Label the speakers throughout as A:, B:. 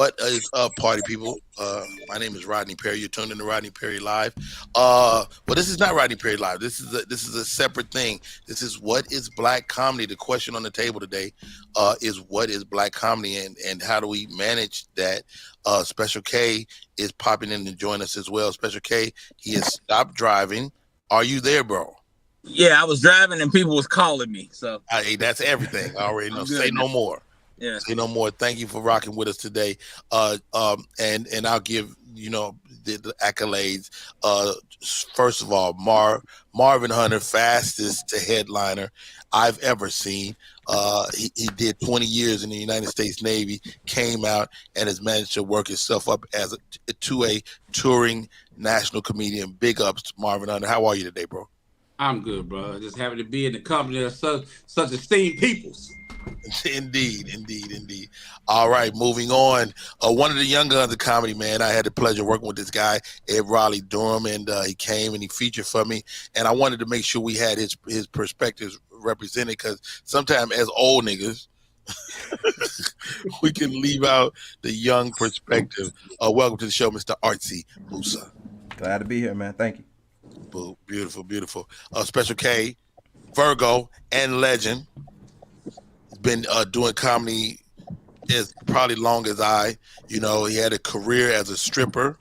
A: What is up, party people? My name is Rodney Perry. You're tuned in to Rodney Perry Live. But this is not Rodney Perry Live. This is a separate thing. This is what is black comedy. The question on the table today is what is black comedy and how do we manage that? Special K is popping in to join us as well. Special K, he has stopped driving. Are you there, bro?
B: Yeah, I was driving and people was calling me. So
A: Hey, that's everything. I already know.
B: I'm good
A: Say no
B: now.
A: more.
B: Yeah.
A: Say no more. Thank you for rocking with us today. And I'll give the accolades. First of all, Marvin Hunter, fastest to headliner I've ever seen. He did 20 years in the United States Navy, came out and has managed to work himself up as to a touring national comedian. Big ups to Marvin Hunter. How are you today, bro?
C: I'm good, bro. Just happy to be in the company of such esteemed peoples.
A: Indeed. All right, moving on. One of the young guns of comedy, man. I had the pleasure of working with this guy, Ed Raleigh Durham, and he came and he featured for me. And I wanted to make sure we had his perspectives represented because sometimes as old niggas, we can leave out the young perspective. Welcome to the show, Mr. Artsy Musa.
D: Glad to be here, man. Thank you.
A: Beautiful. Special K, Virgo, and legend. Been doing comedy as probably long as I. He had a career as a stripper.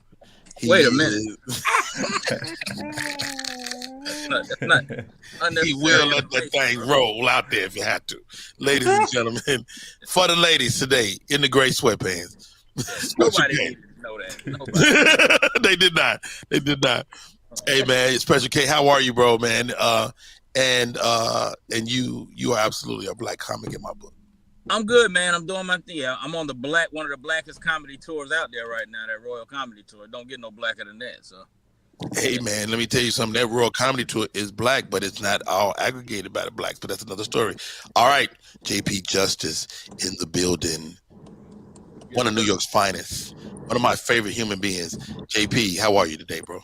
B: Wait a minute. That's not
A: He will let that thing roll out there if you have to. Ladies and gentlemen, for the ladies today in the gray sweatpants.
B: Nobody needed to know that. Nobody.
A: They did not. Hey man, Special K, how are you, bro, man? And you are absolutely a black comic in my book.
B: I'm good, man. I'm doing my thing. I'm on one of the blackest comedy tours out there right now, that Royal Comedy Tour. Don't get no blacker than that. So
A: hey man, let me tell you something. That Royal Comedy Tour is black, but it's not all aggregated by the blacks, but that's another story. All right, JP Justice in the building. One of New York's finest. One of my favorite human beings. JP, how are you today, bro?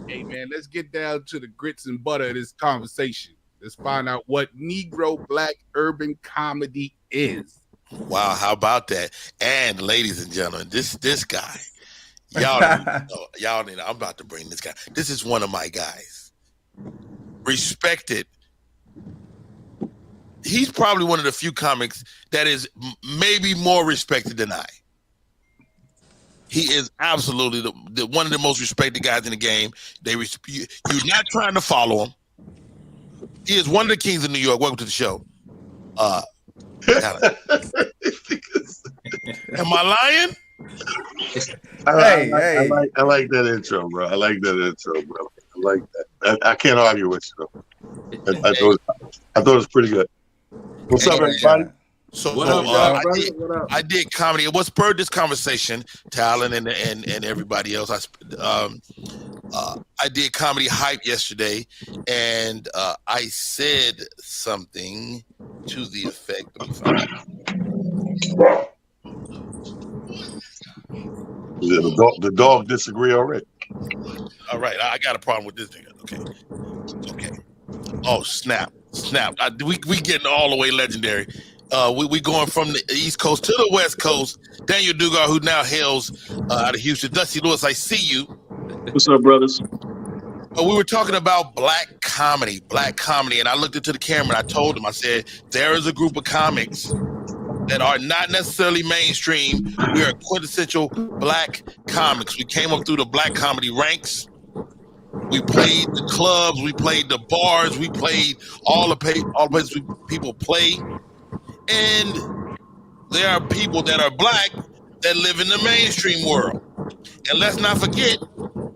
E: Hey man, let's get down to the grits and butter of this conversation. Let's find out what Negro black urban comedy is.
A: Wow, how about that? And ladies and gentlemen, this guy, y'all need. I'm about to bring this guy. This is one of my guys. Respected. He's probably one of the few comics that is maybe more respected than I. He is absolutely the one of the most respected guys in the game. You're not trying to follow him. He is one of the kings of New York. Welcome to the show. Am I lying?
F: I like that intro, bro. I like that. I can't argue with you, though. I thought it was pretty good. What's up, everybody?
A: So
C: What up,
A: I did comedy. What spurred this conversation, Talon and everybody else? I did comedy hype yesterday, and I said something to the effect.
F: The dog disagree already.
A: All right, I got a problem with this nigga. Okay. Oh snap! We getting all the way legendary. We going from the East Coast to the West Coast. Daniel Dugar, who now hails out of Houston. Dusty Lewis, I see you.
G: What's up, brothers?
A: We were talking about black comedy, and I looked into the camera and I told him, I said, there is a group of comics that are not necessarily mainstream. We are quintessential black comics. We came up through the black comedy ranks. We played the clubs, we played the bars, we played all the places people play. And there are people that are black that live in the mainstream world. And let's not forget,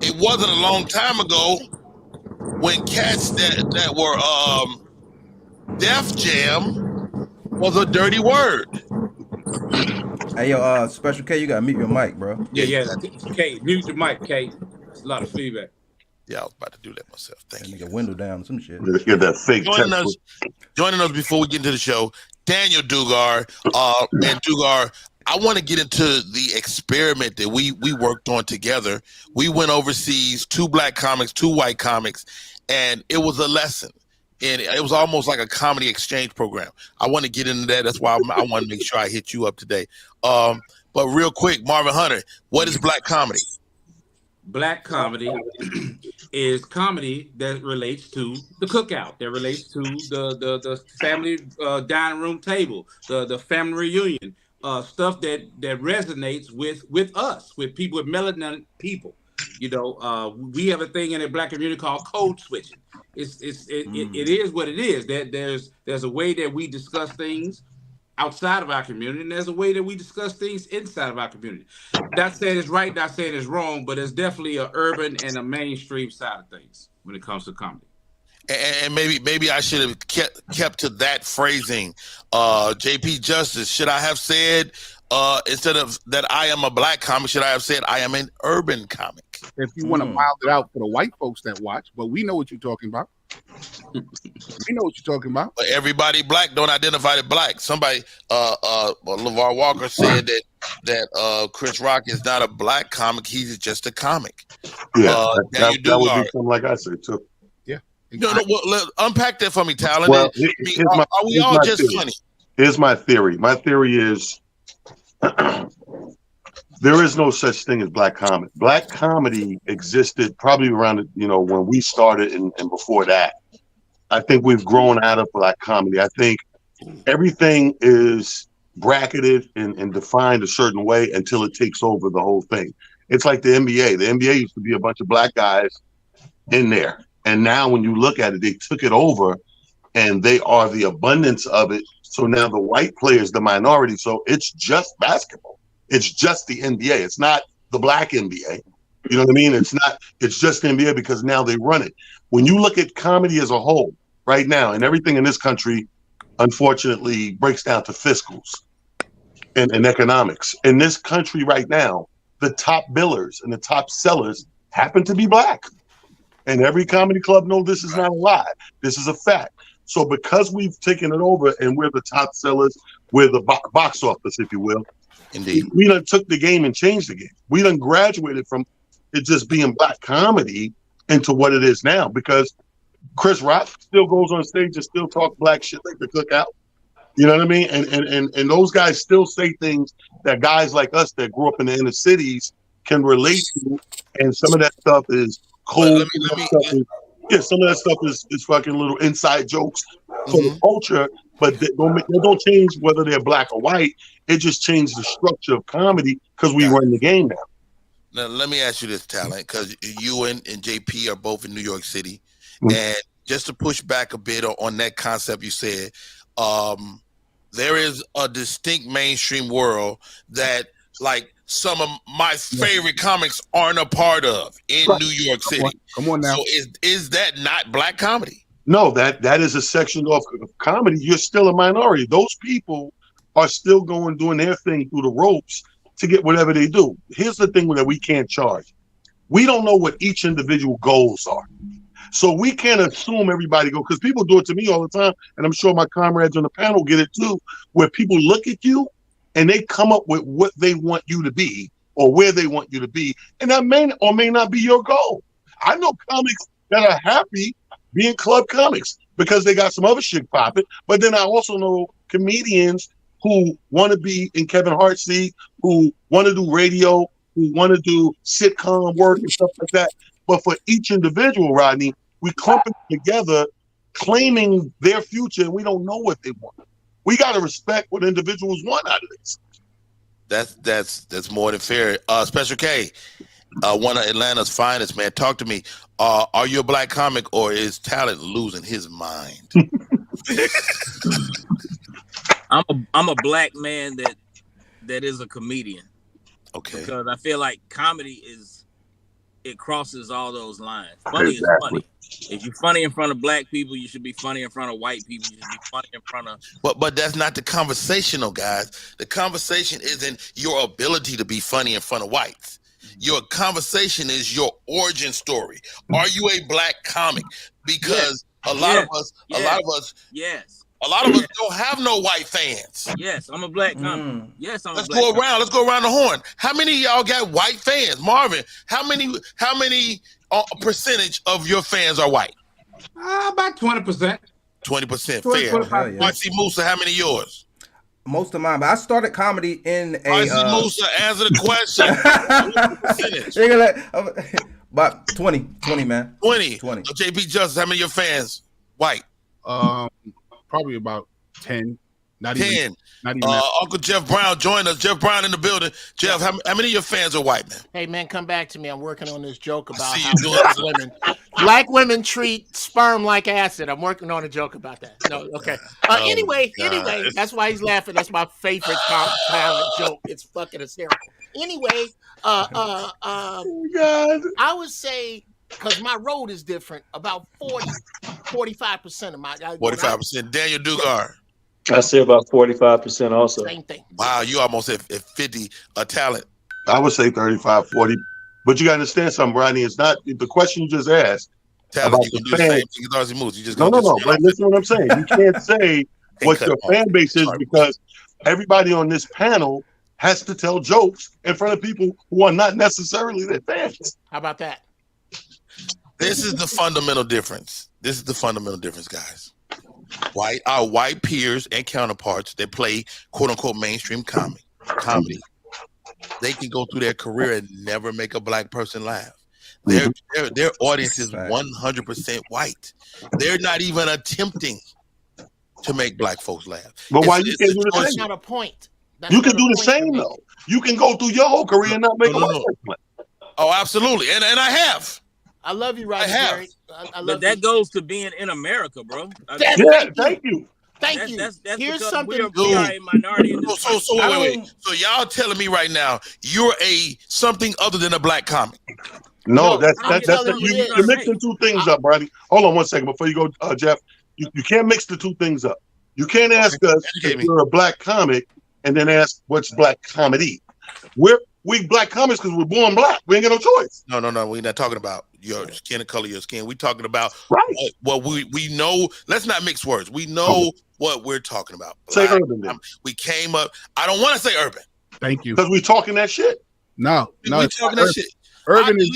A: it wasn't a long time ago when cats that were Def Jam was a dirty word.
D: Hey, yo, Special K, you gotta mute your mic, bro.
C: Yeah. Kate, mute your mic, Kate. There's a lot of feedback.
A: Yeah, I was about to do that myself. Thank you.
D: Get a window down, some shit.
F: Let's get that fake
A: Joining us before we get into the show, Daniel Dugar. And Dugar, I want to get into the experiment that we worked on together. We went overseas, 2 black comics, 2 white comics, and it was a lesson. And it was almost like a comedy exchange program. I want to get into that. That's why I want to make sure I hit you up today. But real quick, Marvin Hunter, what is black comedy?
C: Black comedy is comedy that relates to the cookout, that relates to the family dining room table, the family reunion, stuff that resonates with us, with people, with melanin people. You know, we have a thing in the black community called code switching. It is what it is. That there's a way that we discuss things outside of our community, and there's a way that we discuss things inside of our community. Not saying it's right, not saying it's wrong, but it's definitely an urban and a mainstream side of things when it comes to comedy.
A: And maybe I should have kept to that phrasing. JP Justice, should I have said instead of that I am a black comic, should I have said I am an urban comic?
E: If you want to mild it out for the white folks that watch, but we know what you're talking about. We know what you're talking about.
A: But everybody black don't identify as black. Somebody, LeVar Walker said that Chris Rock is not a black comic; he's just a comic.
F: Yeah, that would be something like I said too.
E: Yeah.
A: No, unpack that for me, Talon.
F: Well,
A: are we all just
F: theory.
A: funny?
F: Here's my theory. My theory is there is no such thing as black comedy. Black comedy existed probably around, when we started and before that. I think we've grown out of black comedy. I think everything is bracketed and defined a certain way until it takes over the whole thing. It's like the NBA. The NBA used to be a bunch of black guys in there. And now when you look at it, they took it over and they are the abundance of it. So now the white player is the minority. So it's just basketball. It's just the NBA. It's not the black NBA. You know what I mean? It's just the NBA because now they run it. When you look at comedy as a whole right now, and everything in this country, unfortunately, breaks down to fiscals and economics. In this country right now, the top billers and the top sellers happen to be black. And every comedy club knows this is not a lie. This is a fact. So because we've taken it over and we're the top sellers, we're the box office, if you will.
A: Indeed.
F: We done took the game and changed the game. We done graduated from it just being black comedy into what it is now because Chris Rock still goes on stage and still talk black shit like the cookout. You know what I mean? And those guys still say things that guys like us that grew up in the inner cities can relate to. And some of that stuff is cold. Some of that stuff is fucking little inside jokes for the culture, but they don't change whether they're black or white. It just changed the structure of comedy because we run the game now.
A: Now, let me ask you this, Talent, because you and JP are both in New York City.
F: Mm-hmm.
A: And just to push back a bit on that concept you said, there is a distinct mainstream world that, like, some of my favorite comics aren't a part of in New York City.
E: Come on now.
A: So is that not black comedy?
F: No, that is a section of comedy. You're still a minority. Those people are still doing their thing through the ropes to get whatever they do. Here's the thing that we can't charge. We don't know what each individual goals are. So we can't assume everybody go, because people do it to me all the time, and I'm sure my comrades on the panel get it too, where people look at you and they come up with what they want you to be or where they want you to be, and that may or may not be your goal. I know comics that are happy being club comics because they got some other shit popping, but then I also know comedians who want to be in Kevin Hart's seat, who want to do radio, who want to do sitcom work and stuff like that. But for each individual, Rodney, we clump it together, claiming their future, and we don't know what they want. We got to respect what individuals want out of this.
A: That's more than fair. Special K, one of Atlanta's finest, man. Talk to me. Are you a black comic, or is Talent losing his mind?
B: I'm a black man that is a comedian.
A: Okay.
B: Because I feel like comedy it crosses all those lines. Funny is funny. If you're funny in front of black people, you should be funny in front of white people. You should be funny in front of.
A: But that's not the conversational, guys. The conversation isn't your ability to be funny in front of whites. Your conversation is your origin story. Are you a black comic? Because a lot of us don't have no white fans.
B: Yes, I'm a black comic. Yes, I'm
A: Let's
B: a black
A: go
B: comic.
A: around. Let's go around the horn. How many of y'all got white fans? Marvin, how many percentage of your fans are white?
C: About 20%.
A: 20%.
C: 20,
A: Fair.
C: 25%.
A: Marcy Musa, how many yours?
D: Most of mine, but I started comedy in a.
A: Musa, answer the question.
D: About 20, man.
A: 20.
D: 20.
A: JP Justice, how many of your fans? White.
E: Probably about 10. Not
A: 10.
E: Even. Not even.
A: Uncle Jeff Brown joined us. Jeff Brown in the building. Jeff, how many of your fans are white, man?
G: Hey, man, come back to me. I'm working on this joke about
A: see
G: how
A: you doing
G: black women treat sperm like acid. I'm working on a joke about that. No, okay. Anyway, that's why he's laughing. That's my favorite talent joke. It's fucking hysterical. Anyway,
F: God.
G: I would say, because my road is different, about 45% of my
A: 45%. Daniel Dugar.
H: I say about 45% also.
G: Same thing.
A: Wow, you almost at 50 talent.
F: I would say 35, 40. But you got to understand something, Rodney. It's not the question you just asked.
A: Talent, you can do the same thing as Ozzy Moose. You just
F: No. But listen to what I'm saying. You can't say what your fan base is because everybody on this panel has to tell jokes in front of people who are not necessarily their fans.
G: How about that?
A: This is the fundamental difference. Guys. Our white peers and counterparts that play quote unquote mainstream comedy, they can go through their career and never make a black person laugh. Their audience is 100% white. They're not even attempting to make black folks laugh.
F: But why you can't do the
G: That's
F: same?
G: not a point.
F: You can do the same though. You can go through your whole career and not make a black person laugh.
A: Oh, absolutely, and I have.
G: I love you, Roger.
A: I have.
G: Gary. I love
B: But that goes to being in America, bro.
G: Thank
F: you.
G: Thank you.
B: That's
G: Here's
B: because
G: something.
B: we are a minority. In this
A: So wait. So y'all telling me right now you're something other than a black comic?
F: No,
G: No,
F: you're mixing two things up, Brady. Hold on one second before you go, Jeff. You can't mix the two things up. You can't ask us if you're a black comic and then ask what's black comedy. We black comics because we're born black. We ain't got no choice.
A: No. We're not talking about your skin and color of your skin. We're talking about
F: right.
A: what we know. Let's not mix words. We know what we're talking about.
F: Say urban. Then.
A: We came up. I don't want to say urban.
E: Thank you.
F: Because we talking that shit.
E: No.
A: We talking that shit.
E: Urban is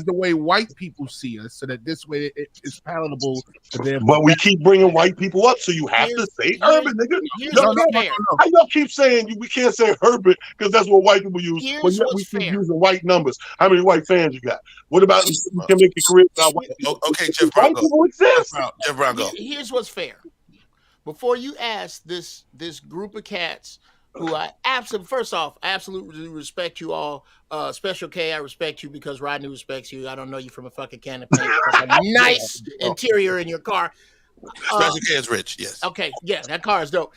E: the way white people see us, so that this way it's palatable to them.
F: But we keep bringing white people up, so you have to say urban, nigga. How y'all keep saying we can't say urban because that's what white people use, but yet we keep using white numbers. How many white fans you got? What about you can make a career without white people?
A: Okay, Jeff Brown,
F: white people exist.
A: Jeff Brown, go.
G: Here's what's fair. Before you ask this group of cats who I absolutely respect you all. Special K, I respect you because Rodney respects you. I don't know you from a fucking can of paint. That's a nice interior in your car.
A: Special K is rich, yes.
G: Okay, yeah, that car is dope.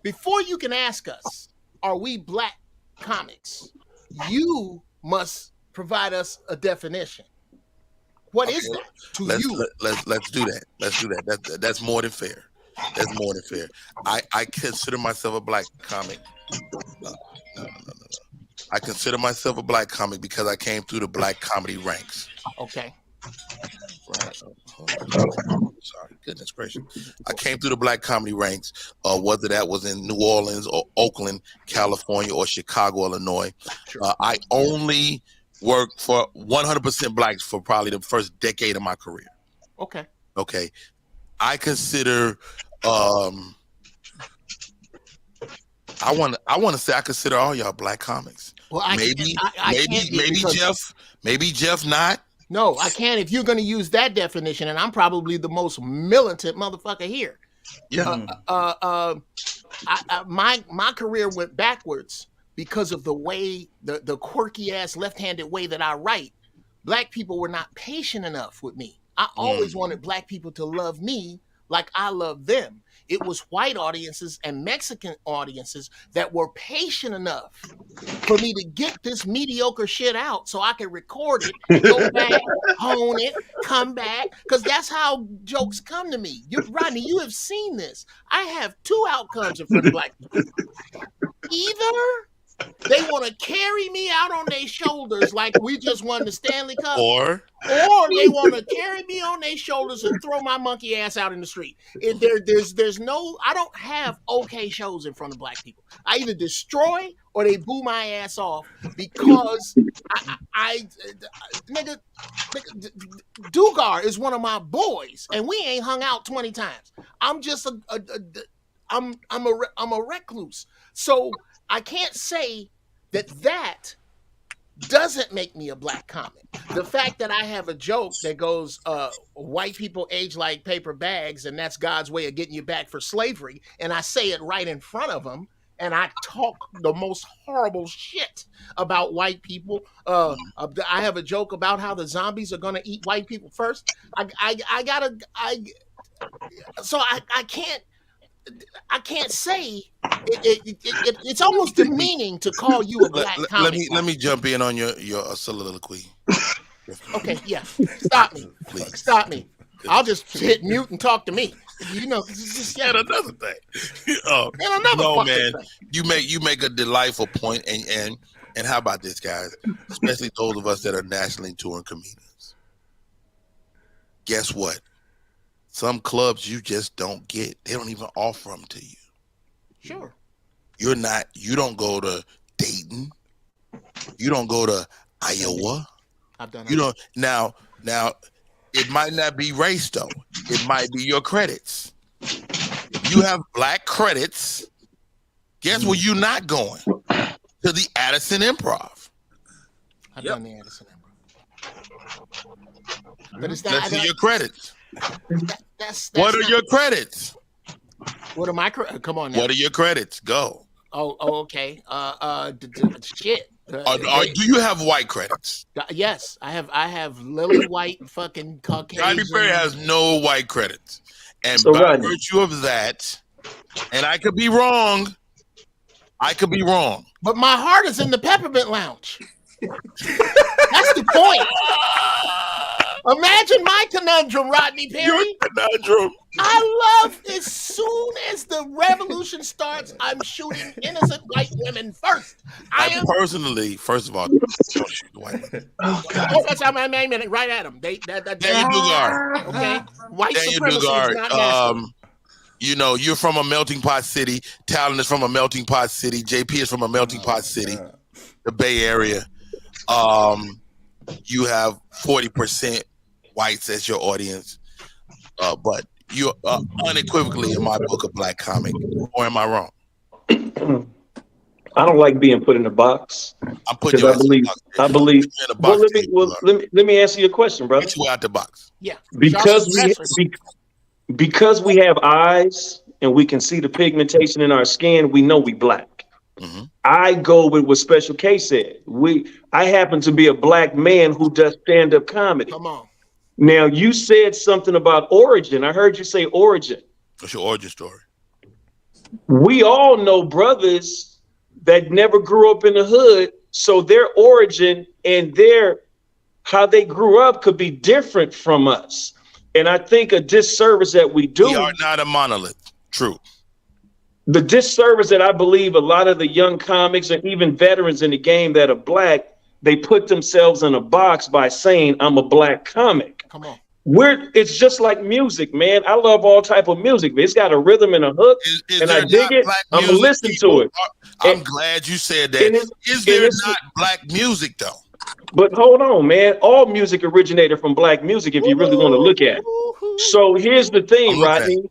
G: Before you can ask us, are we black comics? You must provide us a definition. What is that to you?
A: Let's do that. Let's do that. That's more than fair. That's more than fair. I consider myself a black comic. No. I consider myself a black comic because I came through the black comedy ranks.
G: Okay.
A: Right. Sorry, goodness gracious. I came through the black comedy ranks, whether that was in New Orleans or Oakland, California, or Chicago, Illinois. I only worked for 100% blacks for probably the first decade of my career. Okay. I consider I want to say I consider all y'all black comics.
G: Well,
A: maybe Jeff not.
G: No, I can't. If you're going to use that definition, and I'm probably the most militant motherfucker here.
A: Yeah.
G: My career went backwards because of the way the quirky ass left-handed way that I write. Black people were not patient enough with me. I always wanted black people to love me like I love them. It was white audiences and Mexican audiences that were patient enough for me to get this mediocre shit out so I could record it, go back, hone it, come back, because that's how jokes come to me. Rodney, you have seen this. I have two outcomes in front of black people. Either they want to carry me out on their shoulders like we just won the Stanley Cup, or they want to carry me on their shoulders and throw my monkey ass out in the street. There's no, I don't have okay shows in front of black people. I either destroy or they boo my ass off because Nigga, Dugar is one of my boys, and we ain't hung out 20 times. I'm just I'm a recluse, so I can't say that doesn't make me a black comic. The fact that I have a joke that goes, white people age like paper bags, and that's God's way of getting you back for slavery, and I say it right in front of them, and I talk the most horrible shit about white people. I have a joke about how the zombies are gonna eat white people first. So I can't say it's almost demeaning to call you a black comic.
A: Let me jump in on your soliloquy.
G: Okay, yeah. Stop me.
A: Please.
G: Stop me. I'll just hit mute and talk to me. You know, just
A: And another thing. No, man. You make a delightful point, and how about this, guys? Especially those of us that are nationally touring comedians. Guess what? Some clubs you just don't get. They don't even offer them to you.
G: Sure.
A: You don't go to Dayton. You don't go to Iowa.
G: I've done
A: You don't now it might not be race though. It might be your credits. If you have black credits, guess where you're not going? To the Addison Improv.
G: I've done the Addison Improv. But it's not.
A: Let's see your credits.
G: That's
A: What are your credits?
G: What are my credits? Come on now.
A: What are your credits? Go.
G: Oh, okay. Shit.
A: Do you have white credits?
G: Yes, I have lily white fucking Caucasian.
A: Rodney Perry has no white credits, and
H: So,
A: by
H: Rodney.
A: virtue of that, and I could be wrong.
G: But my heart is in the Peppermint Lounge. That's the point. Imagine my conundrum, Rodney Perry.
A: Your conundrum.
G: I love as soon as the revolution starts, I'm shooting innocent white women first.
A: Personally, first of all, don't shoot the white women.
G: I'm aiming it right at them.
A: Daniel Dugar.
G: Okay, white
A: Daniel
G: supremacy is not
A: Dugar.
G: masculine.
A: You're from a melting pot city. Talon is from a melting pot city. JP is from a melting pot city. The Bay Area. You have 40% whites as your audience, but you are unequivocally, in my book, a black comic. Or am I wrong?
H: I don't like being put in a box.
A: I'm putting
H: Because
A: you
H: I believe.
A: in a box.
H: Let me answer your question, brother.
A: Get you out the box.
G: Yeah,
H: Because we have eyes and we can see the pigmentation in our skin, we know we black.
A: Mm-hmm.
H: I go with what Special K said. I happen to be a black man who does stand-up comedy.
G: Come on.
H: Now, you said something about origin. I heard you say origin.
A: What's your origin story?
H: We all know brothers that never grew up in the hood, so their origin and how they grew up could be different from us. And I think a disservice that we do.
A: We are not a monolith. True.
H: The disservice that I believe a lot of the young comics and even veterans in the game that are black, they put themselves in a box by saying, I'm a black comic.
G: Come on.
H: It's just like music, man. I love all type of music. It's got a rhythm and a hook, and I dig it. I'm gonna listen to it.
A: I'm glad you said that. Is there not black music though?
H: But hold on, man. All music originated from black music, if you really want to look at it. So here's the thing, Rodney.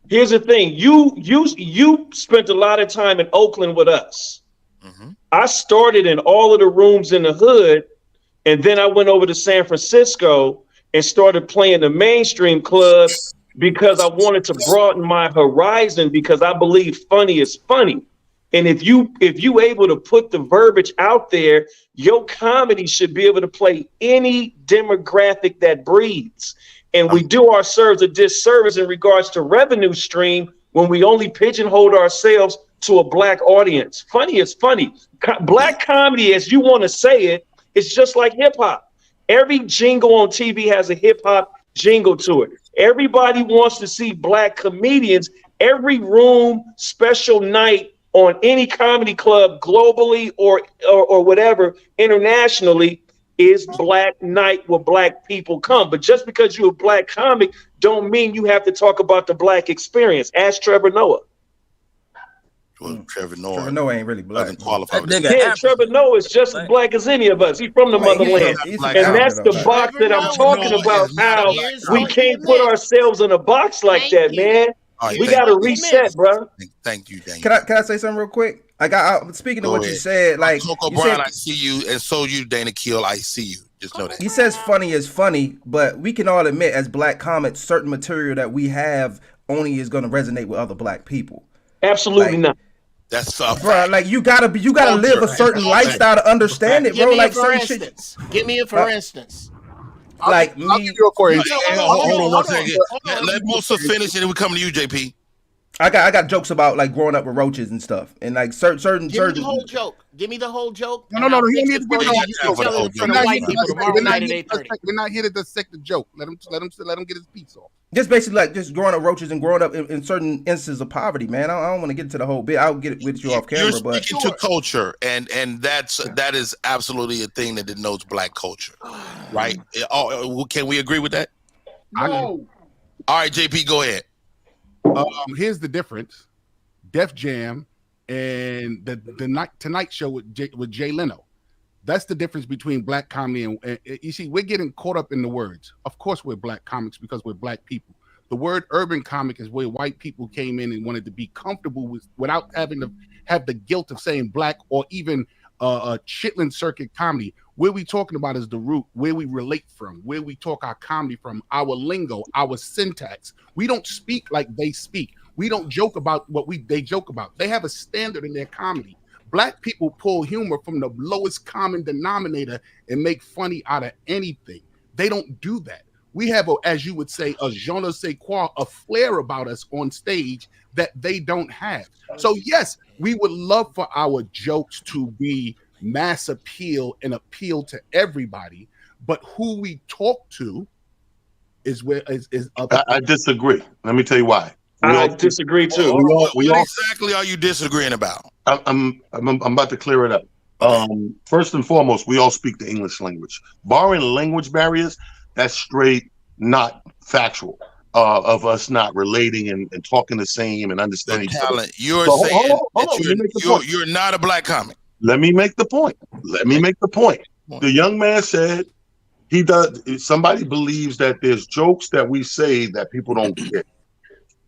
H: Here's the thing. You spent a lot of time in Oakland with us.
A: Mm-hmm.
H: I started in all of the rooms in the hood, and then I went over to San Francisco and started playing the mainstream clubs because I wanted to broaden my horizon, because I believe funny is funny. And if you able to put the verbiage out there, your comedy should be able to play any demographic that breathes. And we do ourselves a disservice in regards to revenue stream when we only pigeonhole ourselves to a black audience. Funny is funny. Black comedy, as you want to say it, is just like hip hop. Every jingle on TV has a hip hop jingle to it. Everybody wants to see black comedians. Every room, special night on any comedy club globally or whatever internationally is Black Night where black people come. But just because you're a black comic don't mean you have to talk about the black experience. Ask Trevor Noah.
A: Well, Trevor
D: Trevor
A: Noah
D: Noah ain't really black.
A: doesn't qualify.
B: That
A: with
B: nigga
H: Yeah, Trevor Noah is just as black as any of us. He's from the
D: Wait,
H: motherland.
D: he's
A: Black
H: And
D: African,
H: that's
D: though,
H: the
D: right?
H: box that I'm
G: Trevor
H: talking
A: Noah
H: about.
A: is not
H: How
A: black.
G: Here's
H: we
G: what he
H: can't put
G: meant.
H: ourselves in a box like
G: Thank
H: that,
G: you.
H: man.
A: All right,
H: We
A: thank
H: got to
G: what he
H: reset,
G: meant.
H: bro.
A: Thank you, Daniel.
D: Can I say something real quick? Speaking of
A: Go
D: what you
A: ahead.
D: said, like
A: Coco
D: you
A: Brown,
D: said,
A: I see you, and so you, Dana Keel, I see you. Just know that.
D: he says funny is funny, but we can all admit as black comics, certain material that we have only is going to resonate with other black people.
H: Absolutely
D: Like,
H: not.
A: That's
D: Bro, like you gotta live a certain lifestyle to understand it,
G: Give
D: bro.
G: me
D: Like
G: a for
D: certain shit,
G: instance. Give me a for instance.
D: like
E: I'll
D: me.
E: give you a for
A: Hey,
E: instance.
A: hold on one
G: hold on,
A: second.
G: hold on.
A: Let Musa finish, and then we come to you, JP.
D: I got jokes about like growing up with roaches and stuff, and like certain.
G: Give me the whole joke. Give me the whole joke.
E: No,
G: and
E: no,
G: I'll
E: he
G: fix
E: need
G: it
E: to
G: for
E: get
G: you.
E: no-
G: You can tell it in front of
E: We're
G: white people tomorrow night at 8:30.
E: We're not here to dissect the joke. Let him get his piece off.
D: Just basically like just growing up roaches and growing up in certain instances of poverty, man. I don't want to get into the whole bit. I'll get it with you off camera,
A: You're
D: but
A: speaking to culture, and that is absolutely a thing that denotes black culture, right? Can we agree with that?
E: No.
A: All right, JP, go ahead.
E: Here's the difference: Def Jam and the Tonight Show with Jay Leno. That's the difference between black comedy and you see, we're getting caught up in the words. Of course, we're black comics because we're black people. The word urban comic is where white people came in and wanted to be comfortable without having to have the guilt of saying black or even a Chitlin circuit comedy. Where we talking about is the root, where we relate from, where we talk our comedy from, our lingo, our syntax. We don't speak like they speak. We don't joke about what they joke about. They have a standard in their comedy. Black people pull humor from the lowest common denominator and make funny out of anything. They don't do that. We have, as you would say, a je ne sais quoi, a flair about us on stage that they don't have. So yes, we would love for our jokes to be mass appeal and appeal to everybody, but who we talk to is where is other.
F: I disagree. Let me tell you why.
H: I disagree too.
A: What exactly are you disagreeing about?
F: I'm about to clear it up. First and foremost, we all speak the English language. Barring language barriers, that's straight not factual of us not relating and talking the same and understanding.
A: Talent. You're
F: So,
A: saying
F: hold on,
A: that you're not a black comic.
F: Let me make the point. The young man said he does. Somebody believes that there's jokes that we say that people don't get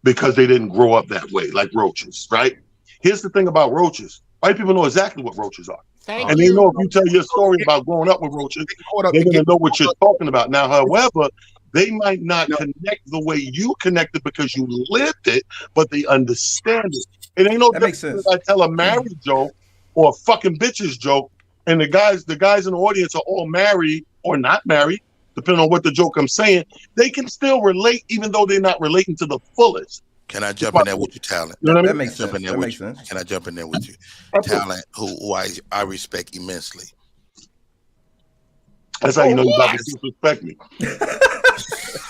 F: because they didn't grow up that way, like roaches, right? Here's the thing about roaches. White people know exactly what roaches are.
G: Thank
F: And
G: you.
F: they know if you tell your story about growing up with roaches, they're going to know what you're talking about. Now, however, they might not connect the way you connected because you lived it, but they understand it. It ain't no
D: That makes
F: difference
D: sense.
F: if I tell a married joke or a fucking bitches joke, and the guys in the audience are all married or not married, depending on what the joke I'm saying. They can still relate, even though they're not relating to the fullest.
A: Can I jump in there with you, Talent?
F: You know what I
D: that
F: mean?
D: makes sense.
A: Jump in there
D: That
A: with
D: makes
A: you.
D: sense.
A: Can I jump in there with you? Talent, who I respect immensely.
F: That's how you know you about to disrespect me.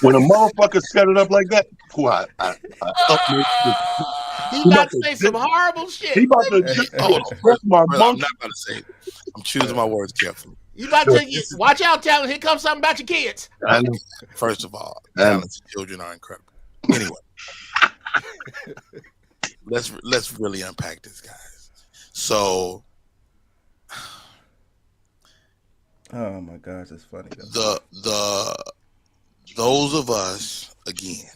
F: When a motherfucker set it up like that,
G: He about to say some horrible shit.
F: he about to disrespect my
A: Brother, I'm
F: monkey.
A: not going to say it. I'm choosing my words carefully.
G: You about to watch out, Talent. Here comes something about your kids.
F: I know.
A: First of all,
F: Yeah.
A: Talent's children are incredible. Anyway, let's really unpack this, guys. So
D: Oh my gosh, that's funny. Though.
A: those of us again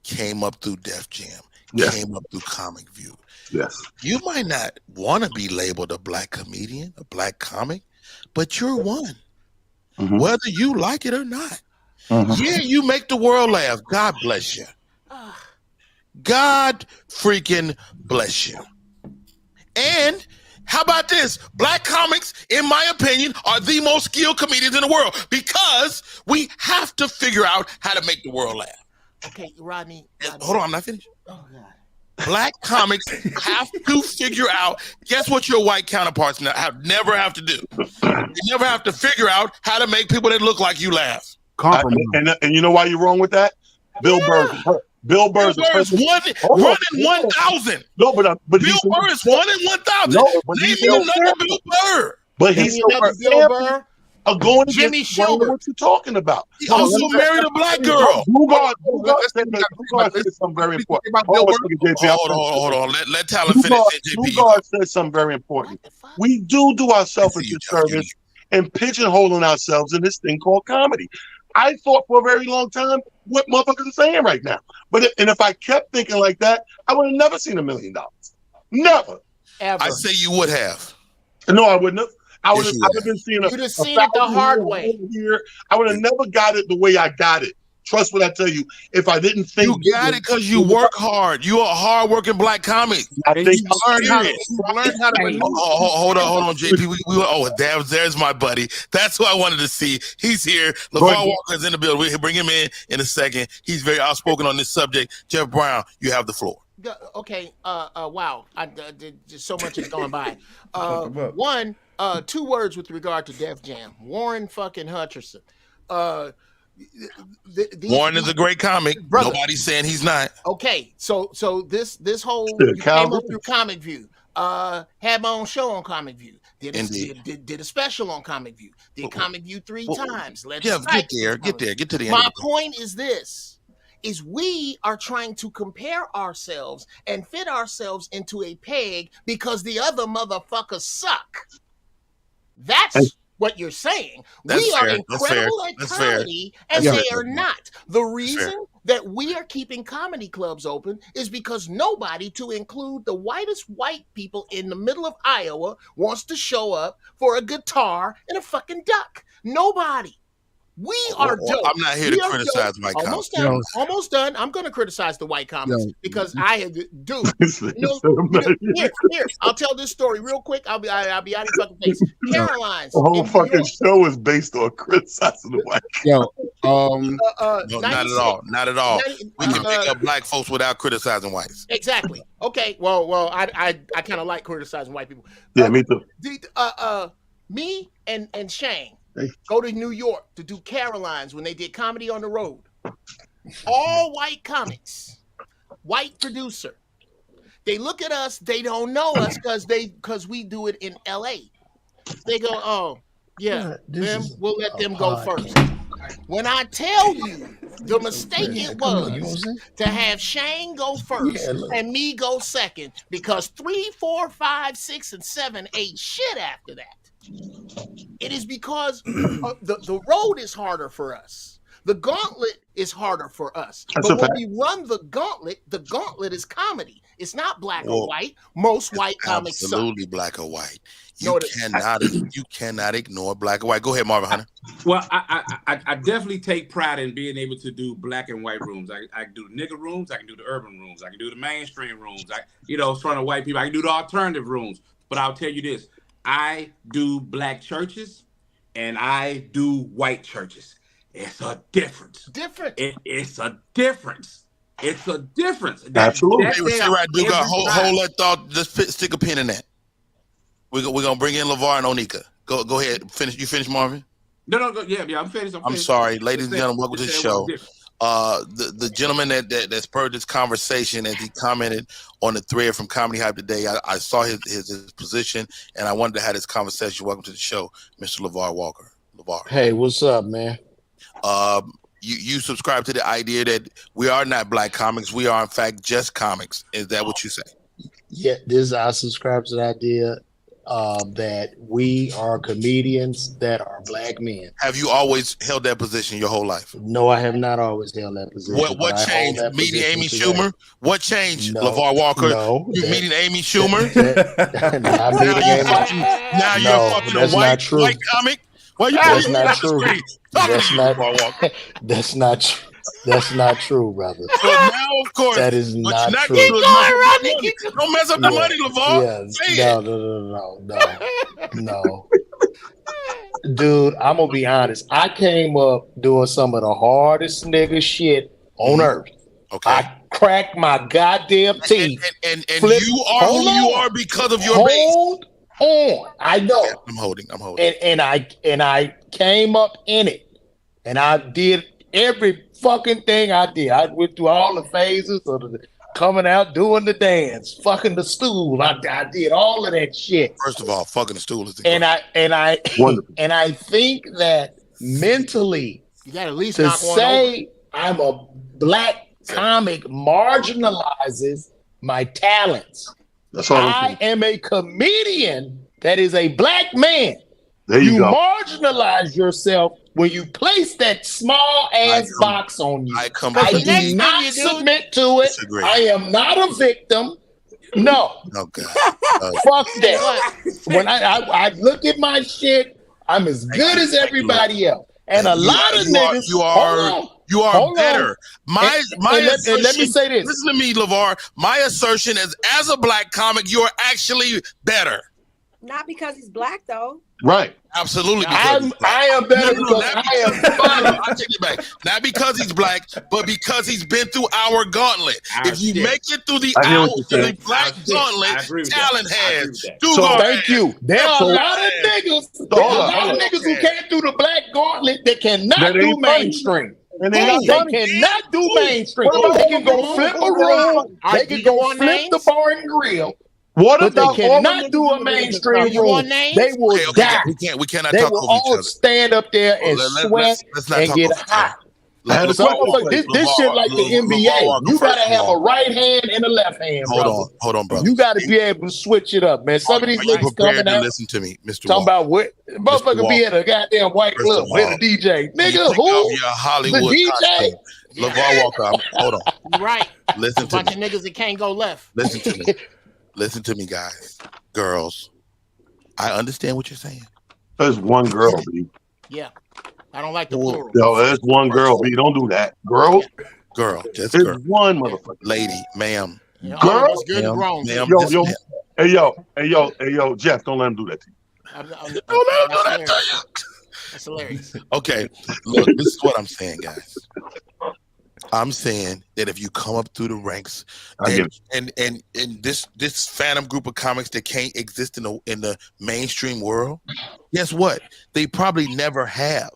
A: came up through Def Jam,
F: Yes.
A: came up through Comic View.
F: Yes.
A: You might not want to be labeled a black comedian, a black comic, but you're one,
F: Mhm.
A: whether you like it or not.
F: Mhm.
A: Yeah, you make the world laugh. God bless you. God freaking bless you. And how about this? Black comics, in my opinion, are the most skilled comedians in the world because we have to figure out how to make the world laugh.
G: Okay, Rodney.
A: Hold on, I'm not finished.
G: Oh God.
A: Black comics have to figure out, guess what your white counterparts never have to do? You never have to figure out how to make people that look like you laugh.
E: Compromise.
F: And you know why you're wrong with that? Bill Burr. Bill Burr's
A: Bill Burr is
F: Hold on.
A: running 1,000.
F: No, but
A: Bill
F: he's
A: Burr is 1 in 1,000.
F: No, but
A: Name
F: he's
A: me
F: no
A: another
F: sample.
A: Bill Burr.
F: But he's
G: Give me another
F: so
G: Bill Burr.
F: are going against
G: Jimmy
F: Wayne, what you talking about.
A: He also married a black girl.
F: Dugard said something very important. Hold on.
A: Let Talon finish.
F: Dugard said something very important. We do ourselves a disservice and pigeonholing ourselves in this thing called comedy. I thought for a very long time what motherfuckers are saying right now. If I kept thinking like that, I would have never seen $1 million. Never.
G: Ever.
A: I say you would have.
F: No, I wouldn't have. I would have been seeing
G: You'd have seen it the hard way.
F: Here. I would have never got it the way I got it. Trust what I tell you. If I didn't think
A: you got it because you work hard. You are a hard-working black comic.
F: I think
G: you learned how to
A: hold on, JP. There's my buddy. That's who I wanted to see. He's here. LeVar Walker's in the building. We'll bring him in a second. He's very outspoken on this subject. Jeff Brown, you have the floor.
G: Okay. Wow. I did just so much is going by. One. 2 words with regard to Def Jam. Warren fucking Hutcherson.
A: Warren is a great comic.
G: Brother.
A: Nobody's saying he's not.
G: Okay, so this whole came up through Comic View. Had my own show on Comic View. Did a special on Comic View. Did Comic View 3 times.
A: Jeff, get to the end.
G: My point is this. Is we are trying to compare ourselves and fit ourselves into a peg because the other motherfuckers suck. That's what you're saying. We are incredible at comedy, and they are not. The reason that we are keeping comedy clubs open is because nobody, to include the whitest white people in the middle of Iowa, wants to show up for a guitar and a fucking duck. Nobody. We are dope.
A: I'm not here to criticize white comics.
G: Almost done. I'm going to criticize the white comics because I have, dude. Here, I'll tell this story real quick. I'll be out of your fucking face. Caroline's.
F: The whole fucking show is based on criticizing the white.
A: No, not at all. We can pick up black folks without criticizing whites.
G: Exactly. Okay. Well, I kind of like criticizing white people.
F: Yeah, me too.
G: Me and Shane go to New York to do Caroline's when they did Comedy on the Road. All white comics, white producer. They look at us, they don't know us because we do it in LA. They go, oh, yeah, we'll let them go first. When I tell you the mistake it was to have Shane go first and me go second, because 3, 4, 5, 6, and 7 ate shit after that. It is because the road is harder for us. The gauntlet is harder for us. But when we run the gauntlet is comedy. It's not black or white. Most white comics
A: absolutely suck. Black or white. You cannot ignore black or white. Go ahead, Marvin Hunter.
C: Well, I definitely take pride in being able to do black and white rooms. I can do the nigger rooms. I can do the urban rooms. I can do the mainstream rooms. In front of white people. I can do the alternative rooms. But I'll tell you this. I do black churches and I do white churches. It's a difference. It's a difference. It's a difference.
F: Absolutely.
A: Hold that thought. Just stick a pin in that. We're gonna bring in LeVar and Onika. Go ahead. Finish. You finished, Marvin?
C: No. Yeah. I'm finished.
A: I'm sorry, ladies and gentlemen. Welcome to the show. The gentleman that spurred this conversation as he commented on the thread from Comedy Hype today, I saw his position and I wanted to have this conversation. Welcome to the show, Mr. LeVar Walker. LeVar.
I: Hey, what's up, man?
A: You subscribe to the idea that we are not black comics. We are in fact just comics. Is that what you say?
I: Yeah, I subscribe to the idea that we are comedians that are black men.
A: Have you always held that position your whole life?
I: No, I have not always held that position.
A: What changed? Meeting Amy Schumer? What changed, LeVar Walker? You meeting Amy Schumer? Now you're fucking a white comic? Well,
I: that's not true. That's not true. That's not true, brother.
A: But now, of course,
I: that is not true.
A: Don't mess up the money, LeVar.
I: No. Dude, I'm gonna be honest. I came up doing some of the hardest nigga shit on earth.
A: Okay.
I: I cracked my goddamn teeth.
A: And you are who you are because of your base.
I: Hold on. I know.
A: Okay, I'm holding.
I: And I came up in it. And I did every fucking thing I did. I went through all the phases of coming out doing the dance, fucking the stool. I did all of that shit.
A: First of all, fucking the stool is
I: And I
F: Wonderful.
I: and I think that mentally
G: You got to at least
I: to
G: knock one over.
I: say I'm a black comic marginalizes my talents.
F: That's all I'm
I: I
F: saying.
I: am a comedian that is a black man.
F: There you go.
I: marginalize yourself when you place that small ass box on you.
A: I
I: I
A: completely
G: next
I: do
G: thing
I: not
G: you do-
I: submit to it.
A: disagree.
I: I am not a victim. No,
A: Oh God.
I: fuck that. When I look at my shit, I'm as good as everybody else. And a lot of niggas.
A: You
I: Hold
A: are
I: on.
A: better. My
I: And let me
A: assertion-
I: say this.
A: Listen to me, LeVar. My assertion is, as a black comic, you are actually better.
J: Not because he's black though.
F: Right.
A: Absolutely.
I: I am better because I am funny.
A: I take it back. Not because he's black, but because he's been through our gauntlet. If you make it through the
F: I hear what you're
A: through the
F: saying.
A: black
C: I
A: gauntlet,
C: agree with
A: talent
C: that. I agree
A: has.
C: with that.
A: Duval
I: So
A: has.
I: thank you. There are a lot of niggas. There are a lot of niggas who came through the black gauntlet that cannot
F: That
I: do
F: ain't funny.
I: mainstream.
F: And
I: They
F: they not funny.
I: cannot do mainstream.
F: What about
I: They can go flip a room. They can go flip the bar and grill.
F: What
I: But they
F: about
I: cannot do a mainstream
G: You
I: room.
G: want names?
I: They will
A: Okay, okay,
I: die.
A: we cannot
I: They
A: talk
I: will
A: over each
I: all
A: other.
I: stand up there and sweat
A: let's not
I: and
A: talk
I: get
A: over each other.
I: hot.
A: Let-
I: So this shit like the NBA. You gotta have a right hand and a left hand, brother.
A: Hold on, brother.
I: You gotta be able to switch it up, man. Some of these
A: Are you
I: niggas
A: prepared
I: coming
A: to
I: out
A: listen to me, Mr.
I: talking
A: Wall?
I: about what motherfucker be at a goddamn white
A: Mr.
I: club with
A: Wall.
I: a DJ.
A: You
I: Nigga,
A: think
I: who?
A: of your Hollywood
I: The DJ?
A: costume. LeVar Walker, hold on.
G: You're right.
A: Listen
G: A
A: to
G: bunch
A: me.
G: of niggas that can't go left.
A: Listen to me. Listen to me, guys, girls. I understand what you're saying.
F: There's one girl, B.
G: Yeah. I don't like the plural.
F: Yo, there's one girl, B. Don't do that. Girl,
A: Girl, just
F: there's
A: girl.
F: one motherfucker.
A: Lady, ma'am.
G: Yeah,
F: Girl?
G: all of us good and
A: Ma'am,
G: grown.
A: ma'am,
F: Yo,
A: just
F: yo,
A: ma'am.
F: hey, yo, Jeff, don't let him do that to you.
G: That's hilarious. That's hilarious.
A: Okay, look, this is what I'm saying, guys. I'm saying that if you come up through the ranks
F: I get
A: and this phantom group of comics that can't exist in the mainstream world, guess what? They probably never have.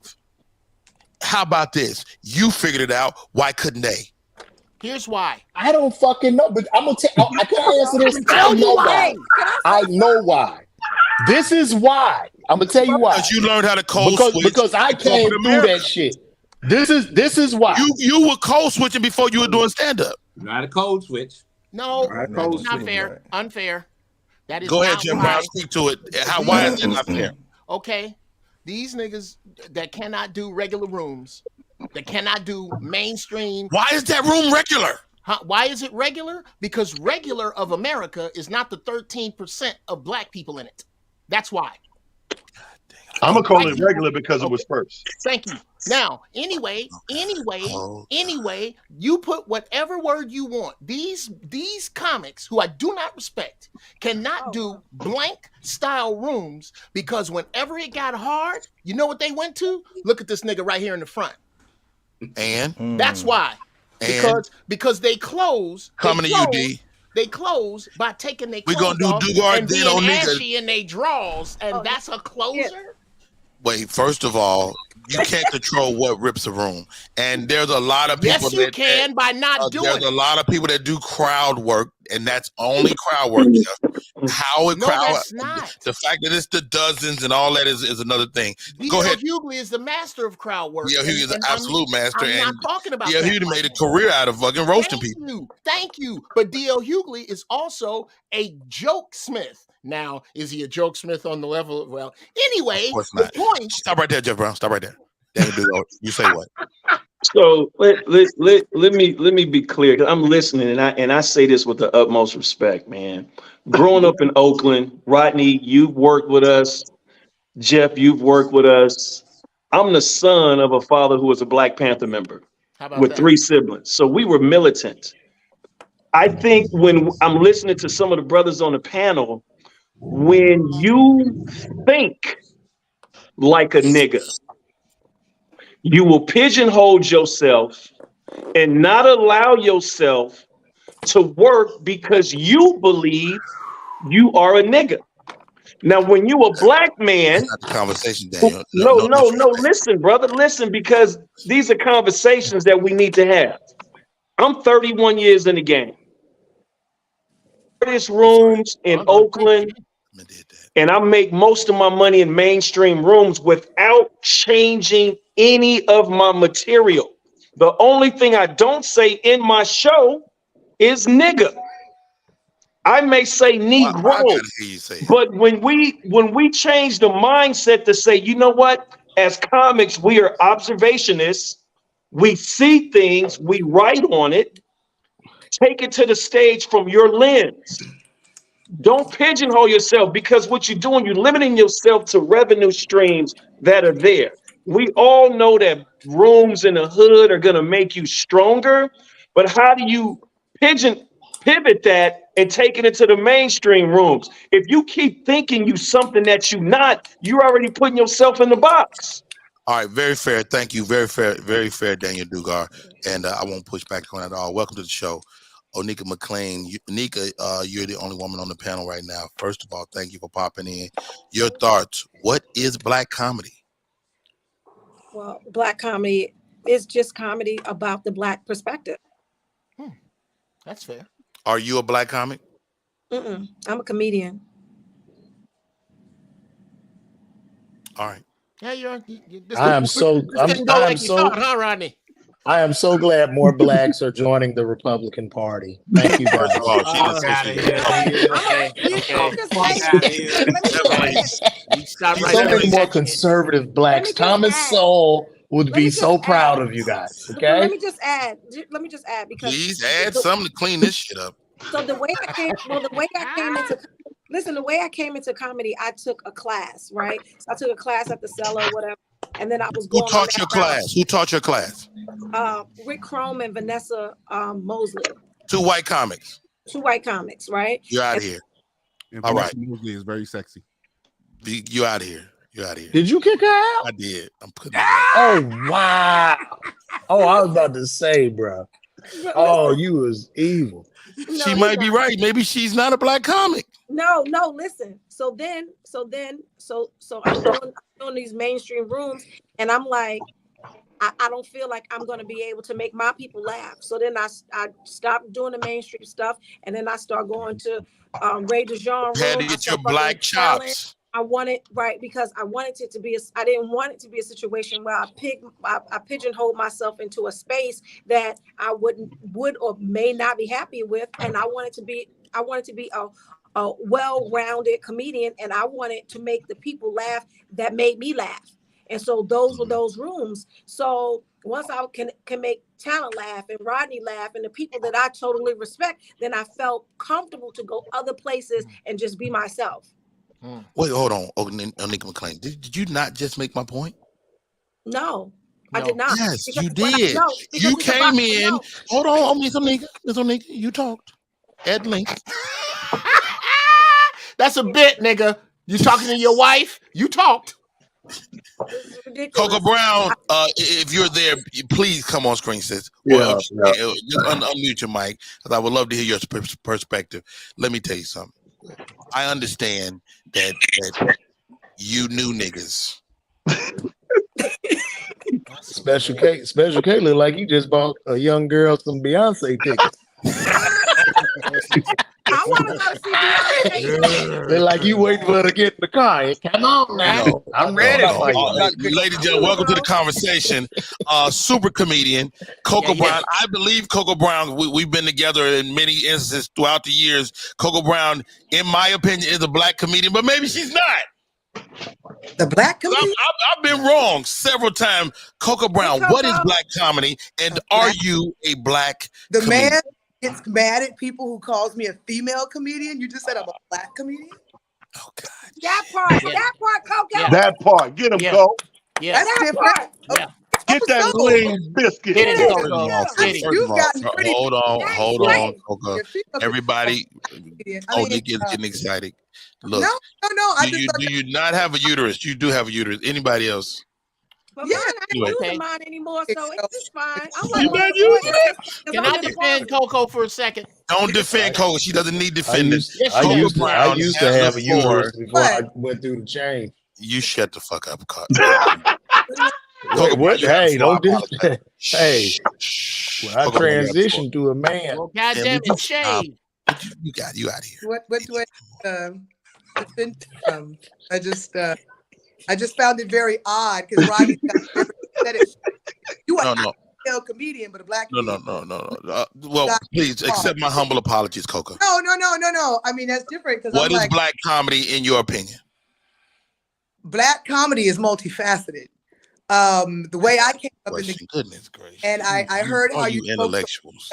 A: How about this? You figured it out. Why couldn't they?
G: Here's why.
I: I don't fucking know, but I'm gonna tell. I can answer this. I know why. I know why. This is why. I'm gonna tell you why.
A: Because you learned how to code switch.
I: Because I came
A: corporate
I: through
A: America.
I: that shit. This is why.
A: You were code switching before you were doing stand up.
C: Not a code switch.
G: No,
C: All right,
G: it's
C: close
G: not
C: it.
G: fair. Unfair. That is
A: Go ahead,
G: not
A: Jim
G: why.
A: Brown. Speak to it. Why is it not fair?
G: Okay, these niggas that cannot do regular rooms, that cannot do mainstream.
A: Why is that room regular?
G: Huh? Why is it regular? Because regular of America is not the 13% of black people in it. That's why.
F: I'm gonna call it regular because it was first.
G: Thank you. Now, anyway, you put whatever word you want. These comics who I do not respect cannot do blank style rooms because whenever it got hard, you know what they went to? Look at this nigga right here in the front.
A: And
G: That's why. Because they close.
A: Coming to you, D.
G: They close by taking their
A: We
G: clothes
A: gonna do
G: off
A: Dugard
G: and
A: Dino
G: being
A: nigga.
G: ashy in their drawers, and that's a closer.
A: Wait, first of all, you can't control what rips a room, and there's a lot of people.
G: Yes, you can by not doing
A: There's
G: it.
A: a lot of people that do crowd work, and that's only crowd work. Jeff. How it
G: No,
A: crowd?
G: that's not.
A: The fact that it's the dozens and all that is another thing. Go ahead.
G: Hughley is the master of crowd work.
A: Yeah, he is an absolute master,
G: I'm
A: and
G: not talking about
A: yeah,
G: that
A: he
G: right
A: made a
G: now.
A: career out of fucking roasting people.
G: Thank you. But D.L. Hughley is also a joke smith. Now, is he a joke smith on the level of, well, anyway,
A: Of course
G: the
A: not.
G: point.
A: Stop right there, Jeff Brown. Stop right there. Damn, dude, you say what?
H: So let me be clear, because I'm listening, and I say this with the utmost respect, man. Growing up in Oakland, Rodney, you've worked with us. Jeff, you've worked with us. I'm the son of a father who was a Black Panther member
G: How about
H: with
G: that?
H: 3 siblings. So we were militant. I think when I'm listening to some of the brothers on the panel, when you think like a nigga, you will pigeonhole yourself and not allow yourself to work because you believe you are a nigga. Now, when you a black man,
A: That's not the conversation, Daniel.
H: no, listen, brother, listen, because these are conversations that we need to have. I'm 31 years in the game. hardest rooms in Oakland, and I make most of my money in mainstream rooms without changing any of my material. The only thing I don't say in my show is nigga. I may say Negro, but when we change the mindset to say, you know what, as comics, we are observationists, we see things, we write on it, take it to the stage from your lens. Don't pigeonhole yourself, because what you're doing, you're limiting yourself to revenue streams that are there. We all know that rooms in the hood are going to make you stronger, but how do you pivot that and take it into the mainstream rooms? If you keep thinking you something that you're not, you're already putting yourself in the box.
A: All right, very fair. Thank you. Very fair, Daniel Dugar. And I won't push back on that at all. Welcome to the show. Onika McLean. Onika, you're the only woman on the panel right now. First of all, thank you for popping in. Your thoughts. What is black comedy?
J: Well, black comedy is just comedy about the black perspective.
G: That's fair.
A: Are you a black comic?
J: I'm a comedian.
A: All right.
G: Yeah,
I: I'm so
G: huh, Rodney?
I: I am so glad more blacks are joining the Republican Party. Thank you, guys. So many more conservative blacks. Thomas Sowell would be so proud of you guys. Okay.
J: Let me just add because
A: please add something to clean this shit up.
J: So the way I came into comedy, I took a class, right? So I took a class at the Cellar or whatever, and then I was going.
A: Who taught your class? Who taught your class?
J: Rick Chrome and Vanessa Mosley.
A: Two white comics,
J: right?
A: You're out of here.
E: And
A: all right.
E: Mosley is very sexy.
A: You out of here. You're out of here.
I: Did you kick her out?
A: I did. I'm putting.
I: Oh wow! Oh, I was about to say, bro. Oh, you was evil.
J: No,
A: she might be right. Maybe she's not a black comic.
J: No, listen. So I'm doing these mainstream rooms, and I'm like, I don't feel like I'm going to be able to make my people laugh. So then I stopped doing the mainstream stuff, and then I start going to Ray DeJean.
A: Had to get your black chops.
J: I wanted because I wanted it to be. I didn't want it to be a situation where I pigeonholed myself into a space that I would or may not be happy with, and I wanted to be a well-rounded comedian, and I wanted to make the people laugh that made me laugh, and so those were those rooms. So once I can make Talent laugh and Rodney laugh and the people that I totally respect, then I felt comfortable to go other places and just be myself.
A: Wait, hold on. Onika McLean. Did you not just make my point?
J: No, I did not.
A: Yes, you did. You came in. Hold on, Miss Onika. You talked at length.
G: That's a bit, nigga. You talking to your wife? You talked.
A: Coco Brown, if you're there, please come on screen, sis. Just unmute your mic, because I would love to hear your perspective. Let me tell you something. I understand that you knew niggas.
I: Special K look like you just bought a young girl some Beyonce tickets.
J: I want to go see Beyonce.
I: They're like you waiting for her to get in the car. Come on now. I'm ready.
A: Ladies and gentlemen, welcome to the conversation. Super comedian, Coco Brown. I believe Coco Brown, we've been together in many instances throughout the years. Coco Brown, in my opinion, is a black comedian, but maybe she's not.
K: The black comedy?
A: I've been wrong several times. Coco Brown, what is black comedy, and are you a black comedian?
K: Man gets mad at people who calls me a female comedian. You just said I'm a black comedian?
A: Oh, God.
J: That part, Coco.
F: Yeah. That part. Get him, Coco.
K: Yeah. That's different.
F: Yeah. Get that lean biscuit.
G: Get it, Coco.
A: Hold on, Coco. Everybody, Nick is getting excited. Look,
K: no.
A: Do you not have a uterus? You do have a uterus. Anybody else?
J: But mine, I don't use mine anymore, so it's fine. I'm
A: like,
G: can I defend Coco for a second?
A: Don't defend Coco. She doesn't need defending.
I: I used to have a uterus before I went through the chain.
A: You shut the fuck up, Coco.
I: What? Hey, don't do that. Hey, when I transitioned to a man.
G: Well, goddamn it, Shade.
A: You got you out of here.
K: What do it's been, I just found it very odd because Rodney said it. You are not a male comedian, but a black comedian.
A: No. Well, please accept my humble apologies, Coco.
K: No. I mean, that's different because
A: What is black comedy in your opinion?
K: Black comedy is multifaceted. The way I came up in the
A: goodness gracious,
K: and I heard how you
A: intellectuals.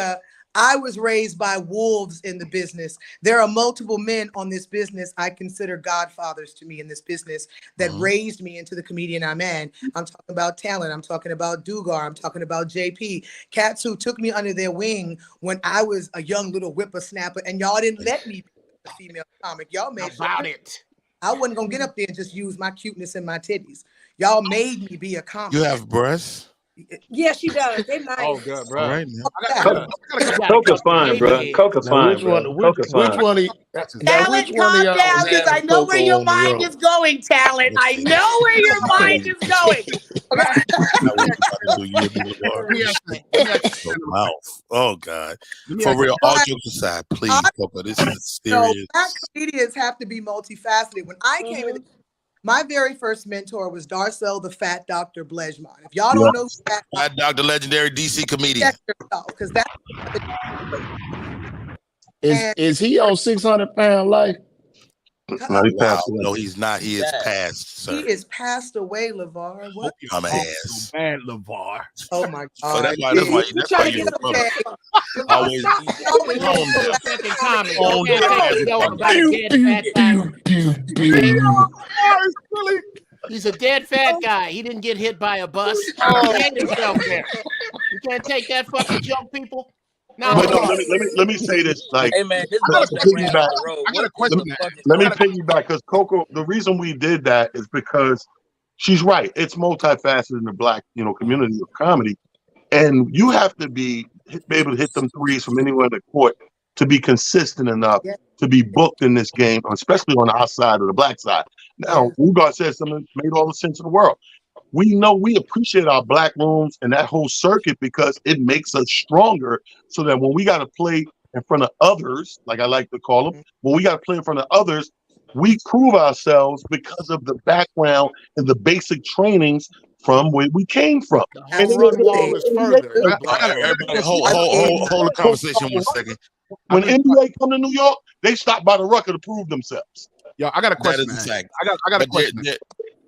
K: I was raised by wolves in the business. There are multiple men on this business I consider godfathers to me in this business that raised me into the comedian I'm in. I'm talking about Talent. I'm talking about Dugar. I'm talking about JP. Cats who took me under their wing when I was a young little whippersnapper, and y'all didn't let me be a female comic. Y'all made
G: about it.
K: I wasn't gonna get up there and just use my cuteness and my titties. Y'all made me be a comic.
A: You have breasts?
J: Yeah, she does. They're nice.
H: Oh, good, bro.
A: All right, man.
H: Coca fine, bro. Coca fine, bro. Coca fine.
I: Which one of
K: Talent, calm down, because I know where your mind is going, Talent. I know where your mind is going.
A: Oh God! For real, all jokes aside, please, Coco. This is serious.
K: So black comedians have to be multifaceted. When I came in, my very first mentor was Darcel the Fat Dr. Blejman. If y'all don't know who
A: Fat Dr. Legendary DC comedian,
K: because that
I: is he on 600 Pound Life?
A: No, he's not. He is passed, sir.
K: He is passed away, LeVar. What?
A: I'm an ass.
E: Bad LeVar.
K: Oh my God.
A: So that's why you're a brother. Always.
G: He's a dead fat guy. He didn't get hit by a bus. He made himself there. You can't take that fucking joke, people. No,
F: let me say this. Like,
B: hey man,
F: let me piggyback because Coco. The reason we did that is because she's right. It's multifaceted in the black, community of comedy, and you have to be able to hit them threes from anywhere in the court to be consistent enough to be booked in this game, especially on our side or the black side. Now, Ugar said something that made all the sense in the world. We know we appreciate our black rooms and that whole circuit because it makes us stronger so that when we got to play in front of others, like I like to call them, when we got to play in front of others, we prove ourselves because of the background and the basic trainings from where we came from.
E: And one wall is further.
A: Everybody hold the conversation 1 second.
F: When NBA come to New York, they stop by the Rucker to prove themselves.
E: Yo, I got a question.
A: That is
E: man.
A: fact.
E: I got a question.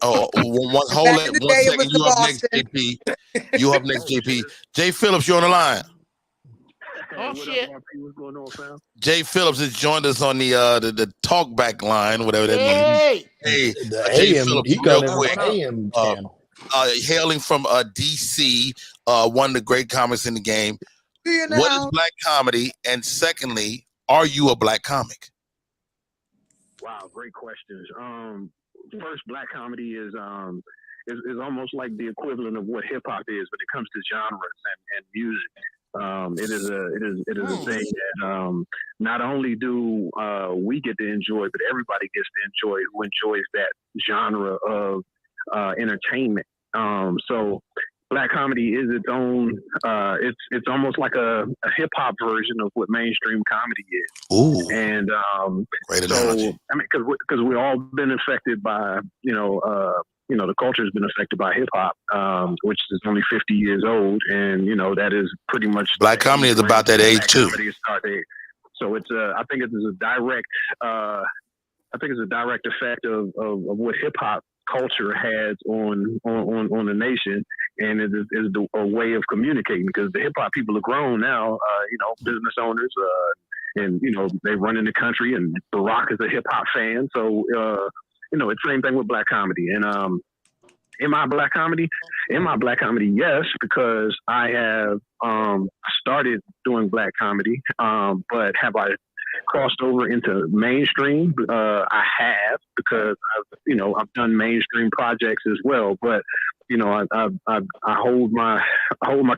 A: Hold it 1 second. You up next, JP. You up next, JP. Jay Phillips, you're on the line.
G: Oh shit!
L: What's going on, fam?
A: Jay Phillips has joined us on the talkback line, whatever that means. Hey, Jay Phillips, real quick. Hailing from DC, one of the great comics in the game. What is black comedy? And secondly, are you a black comic?
L: Wow, great questions. First, black comedy is almost like the equivalent of what hip hop is when it comes to genres and music. It is a thing that not only do we get to enjoy, but everybody gets to enjoy who enjoys that genre of entertainment. So black comedy is its own. It's almost like a hip hop version of what mainstream comedy is.
A: Ooh.
L: And
A: great
L: so
A: analogy.
L: I mean, because we've all been affected by the culture has been affected by hip hop, which is only 50 years old, and that is pretty much
A: black comedy is about that age too.
L: So it's I think it's a direct effect of what hip hop culture has on the nation, and it is a way of communicating because the hip hop people are grown now, business owners, and they run in the country, and Barack is a hip hop fan, so it's the same thing with black comedy. And am I black comedy? Yes, because I have started doing black comedy, but have I crossed over into mainstream? I have, because I've done mainstream projects as well. But I hold my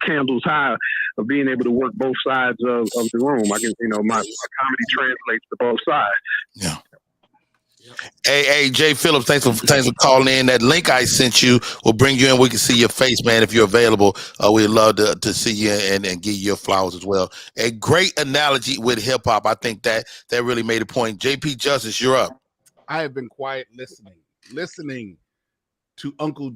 L: candles high of being able to work both sides of the room. I can my comedy translates to both sides.
A: Yeah. Hey, Jay Phillips, thanks for calling in. That link I sent you will bring you in. We can see your face, man, if you're available. We'd love to see you and give you your flowers as well. A great analogy with hip hop. I think that really made a point. JP Justice, you're up.
E: I have been quiet listening to Uncle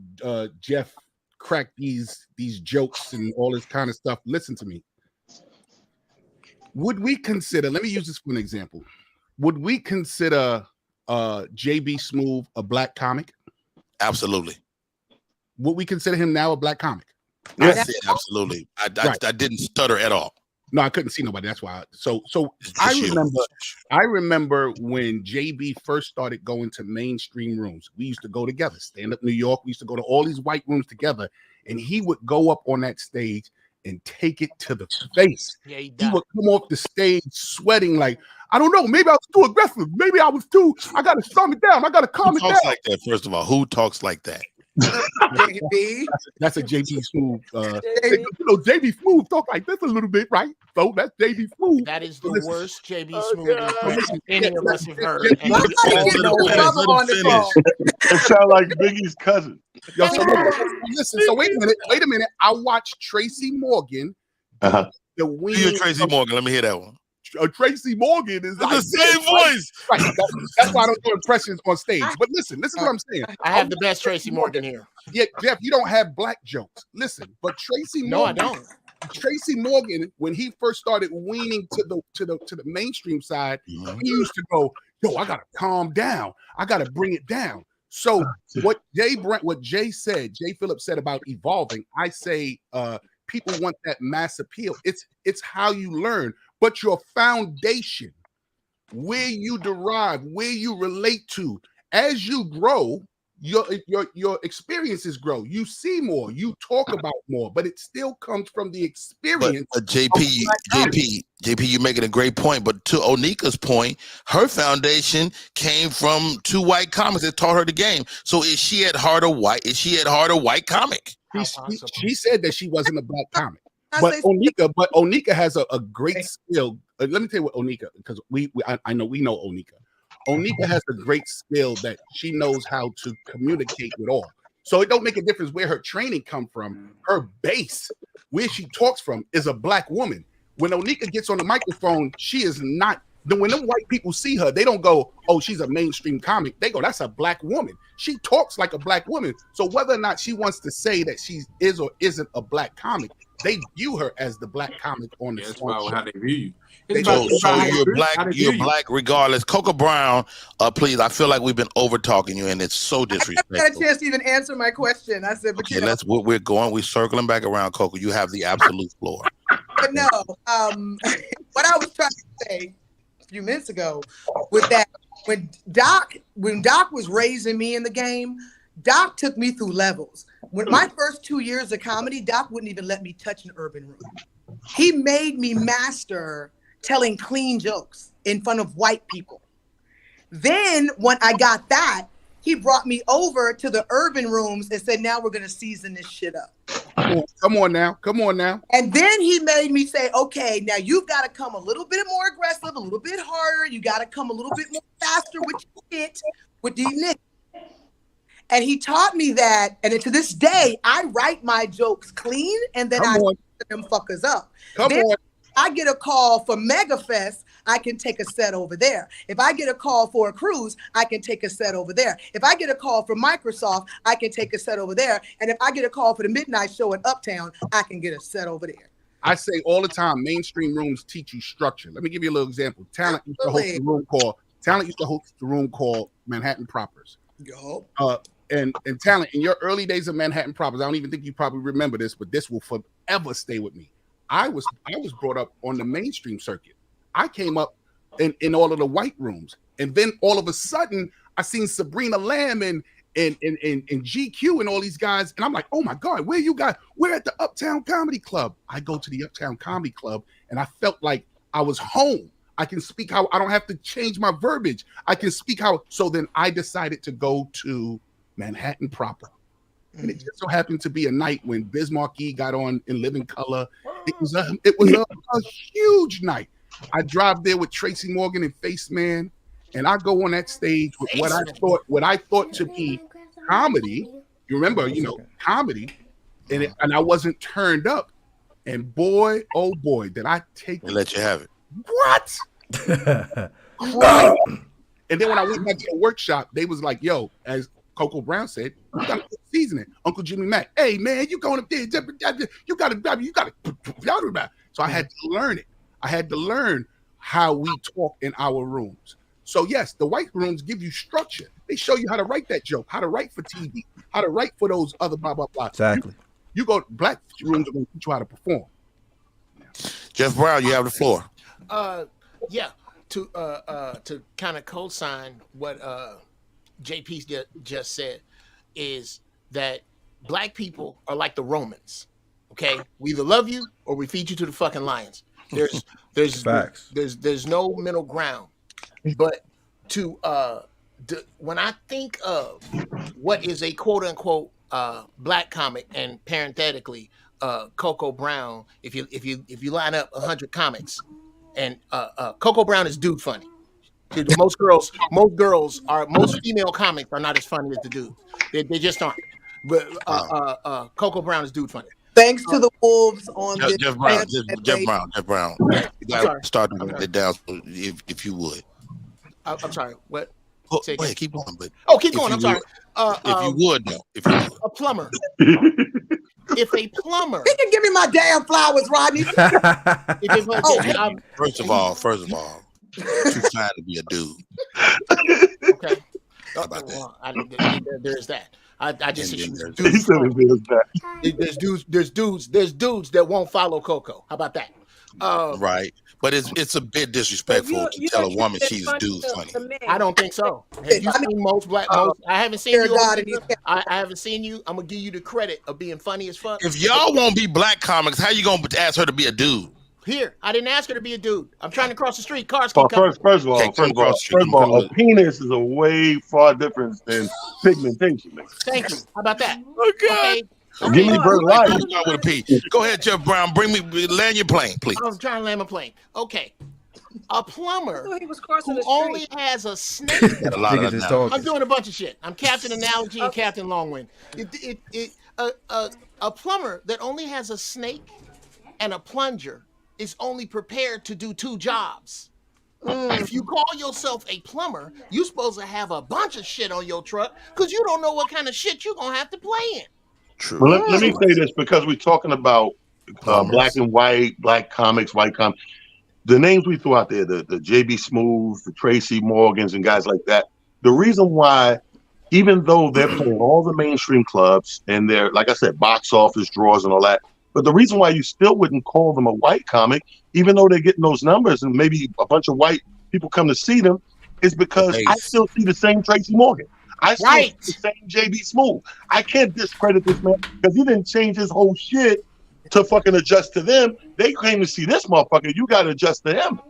E: Jeff crack these jokes and all this kind of stuff. Listen to me. Would we consider, let me use this for an example. Would we consider JB Smoove a black comic?
A: Absolutely.
E: Would we consider him now a black comic?
A: I said absolutely. I didn't stutter at all.
E: No, I couldn't see nobody. That's why. So I remember when JB first started going to mainstream rooms. We used to go together, Stand Up New York. We used to go to all these white rooms together, and he would go up on that stage and take it to the face.
G: Yeah,
E: he would come off the stage sweating like, I don't know, maybe I was too aggressive. Maybe I gotta calm it down. I gotta calm it down.
A: Who talks like that, first of all? Who talks like that?
K: JB.
E: That's a JB Smoove. JB Smoove talk like this a little bit, right? So that's JB Smoove.
G: That is the worst JB Smoove impression any of us have heard. And
F: It sounds like Biggie's cousin.
E: Yo, so listen. So wait a minute. I watched Tracy Morgan. The
A: You're Tracy Morgan. Let me hear that one.
E: Tracy Morgan is like
A: the same voice.
E: Right. That's why I don't do impressions on stage. But listen what I'm saying.
G: I have the best Tracy Morgan here.
E: Yeah, Jeff, you don't have black jokes. Listen, but Tracy Morgan.
G: No, I don't.
E: Tracy Morgan, when he first started weaning to the mainstream side, he used to go, yo, I gotta calm down. I gotta bring it down. So what Jay Phillips said about evolving, I say people want that mass appeal. It's how you learn, but your foundation, where you derive, where you relate to, as you grow, your experiences grow. You see more, you talk about more, but it still comes from the experience.
A: But JP, you're making a great point. But to Onika's point, her foundation came from two white comics that taught her the game. So is she at heart a white comic?
E: She said that she wasn't a black comic. But Onika has a great skill. Let me tell you what Onika, because I know we know Onika. Onika has a great skill that she knows how to communicate with all. So it don't make a difference where her training come from. Her base, where she talks from, is a black woman. When Onika gets on the microphone, she is not. When them white people see her, they don't go, oh, she's a mainstream comic. They go, that's a black woman. She talks like a black woman. So whether or not she wants to say that she is or isn't a black comic, they view her as the black comic on the
C: That's about how they view you.
A: So you're black regardless. Coco Brown, please. I feel like we've been over talking you, and it's so disrespectful.
K: I haven't had a chance to even answer my question. I said, but
A: okay, we're circling back around, Coco. You have the absolute floor.
K: But no, what I was trying to say a few minutes ago was that when Doc was raising me in the game, Doc took me through levels. When my first 2 years of comedy, Doc wouldn't even let me touch an urban room. He made me master telling clean jokes in front of white people. Then when I got that, he brought me over to the urban rooms and said, now we're going to season this shit up.
E: Come on now.
K: And then he made me say, okay, now you've got to come a little bit more aggressive, a little bit harder. You got to come a little bit more faster with your shit, with these niggas. And he taught me that. And to this day, I write my jokes clean and then I set them fuckers up. I get a call for MegaFest, I can take a set over there. If I get a call for a cruise, I can take a set over there. If I get a call from Microsoft, I can take a set over there. And if I get a call for the midnight show in Uptown, I can get a set over there.
E: I say all the time, mainstream rooms teach you structure. Let me give you a little example. Talent used to host the room called Manhattan Propers.
K: Yo.
E: And Talent, in your early days of Manhattan Propers, I don't even think you probably remember this, but this will forever stay with me. I was brought up on the mainstream circuit. I came up in all of the white rooms, and then all of a sudden I seen Sabrina Lamb and GQ and all these guys, and I'm like, oh my God, where you guys? We're at the Uptown Comedy Club. I go to the Uptown Comedy Club, and I felt like I was home. I can speak how I don't have to change my verbiage. I can speak how. So then I decided to go to Manhattan proper. And it just so happened to be a night when Biz Markie got on in Living Color. It was a huge night. I drive there with Tracy Morgan and Face Man, and I go on that stage with what I thought to be comedy. You remember, comedy, and I wasn't turned up. And boy, oh boy, did I take
A: They let you have it.
E: What? Right. And then when I went back to the workshop, they was like, yo, as Coco Brown said, you gotta season it. Uncle Jimmy Mack, hey man, you going up there, you gotta. So I had to learn it. I had to learn how we talk in our rooms. So yes, the white rooms give you structure. They show you how to write that joke, how to write for TV, how to write for those other blah blah blah.
D: Exactly.
E: You go black rooms are going to teach you how to perform.
A: Jeff Brown, you have the floor.
G: Yeah, to kind of co-sign what JP just said is that black people are like the Romans. Okay, we either love you or we feed you to the fucking lions. There's
D: Facts.
G: there's no middle ground. But when I think of what is a quote unquote black comic, and parenthetically Coco Brown, if you line up 100 comics, and Coco Brown is dude funny. Most female comics are not as funny as the dudes. They just aren't. But Coco Brown is dude funny.
K: Thanks to the wolves on this.
A: Jeff Brown. You got to start it down if you would.
G: I'm sorry. What?
A: Go ahead, keep going. But
G: keep going. I'm sorry.
A: If you would,
G: a plumber. If a plumber,
K: he can give me my damn flowers, Rodney.
A: First of all, too fine to be a dude.
G: Okay. How about that? There's that. I just there's dudes that won't follow Coco. How about that?
A: Right, but it's a bit disrespectful to tell a woman she's dude funny.
G: I don't think so. Have you seen most black? I haven't seen you. I haven't seen you. I'm gonna give you the credit of being funny as fuck.
A: If y'all won't be black comics, how you gonna ask her to be a dude?
G: Here, I didn't ask her to be a dude. I'm trying to cross the street. Cars keep coming.
F: First of all, a penis is a way far difference than pigmentation.
G: Thank you. How about that?
A: Okay.
F: Give me Bert Light.
A: With a P. Go ahead, Jeff Brown. Land your plane, please.
G: I'm trying to land my plane. Okay. A plumber who only has a snake. I'm doing a bunch of shit. I'm Captain Analogy and Captain Longwind. A plumber that only has a snake and a plunger is only prepared to do 2 jobs. If you call yourself a plumber, you're supposed to have a bunch of shit on your truck because you don't know what kind of shit you're going to have to play in.
A: True.
F: Well, let me say this, because we're talking about black and white, black comics, white comics. The names we threw out there, the JB Smooths, the Tracy Morgans, and guys like that. The reason why, even though they're playing all the mainstream clubs and they're, like I said, box office draws and all that, but the reason why you still wouldn't call them a white comic, even though they're getting those numbers and maybe a bunch of white people come to see them, is because I still see the same Tracy Morgan. I still see the same JB Smooth. I can't discredit this man because he didn't change his whole shit to fucking adjust to them. They came to see this motherfucker. You got to adjust to him.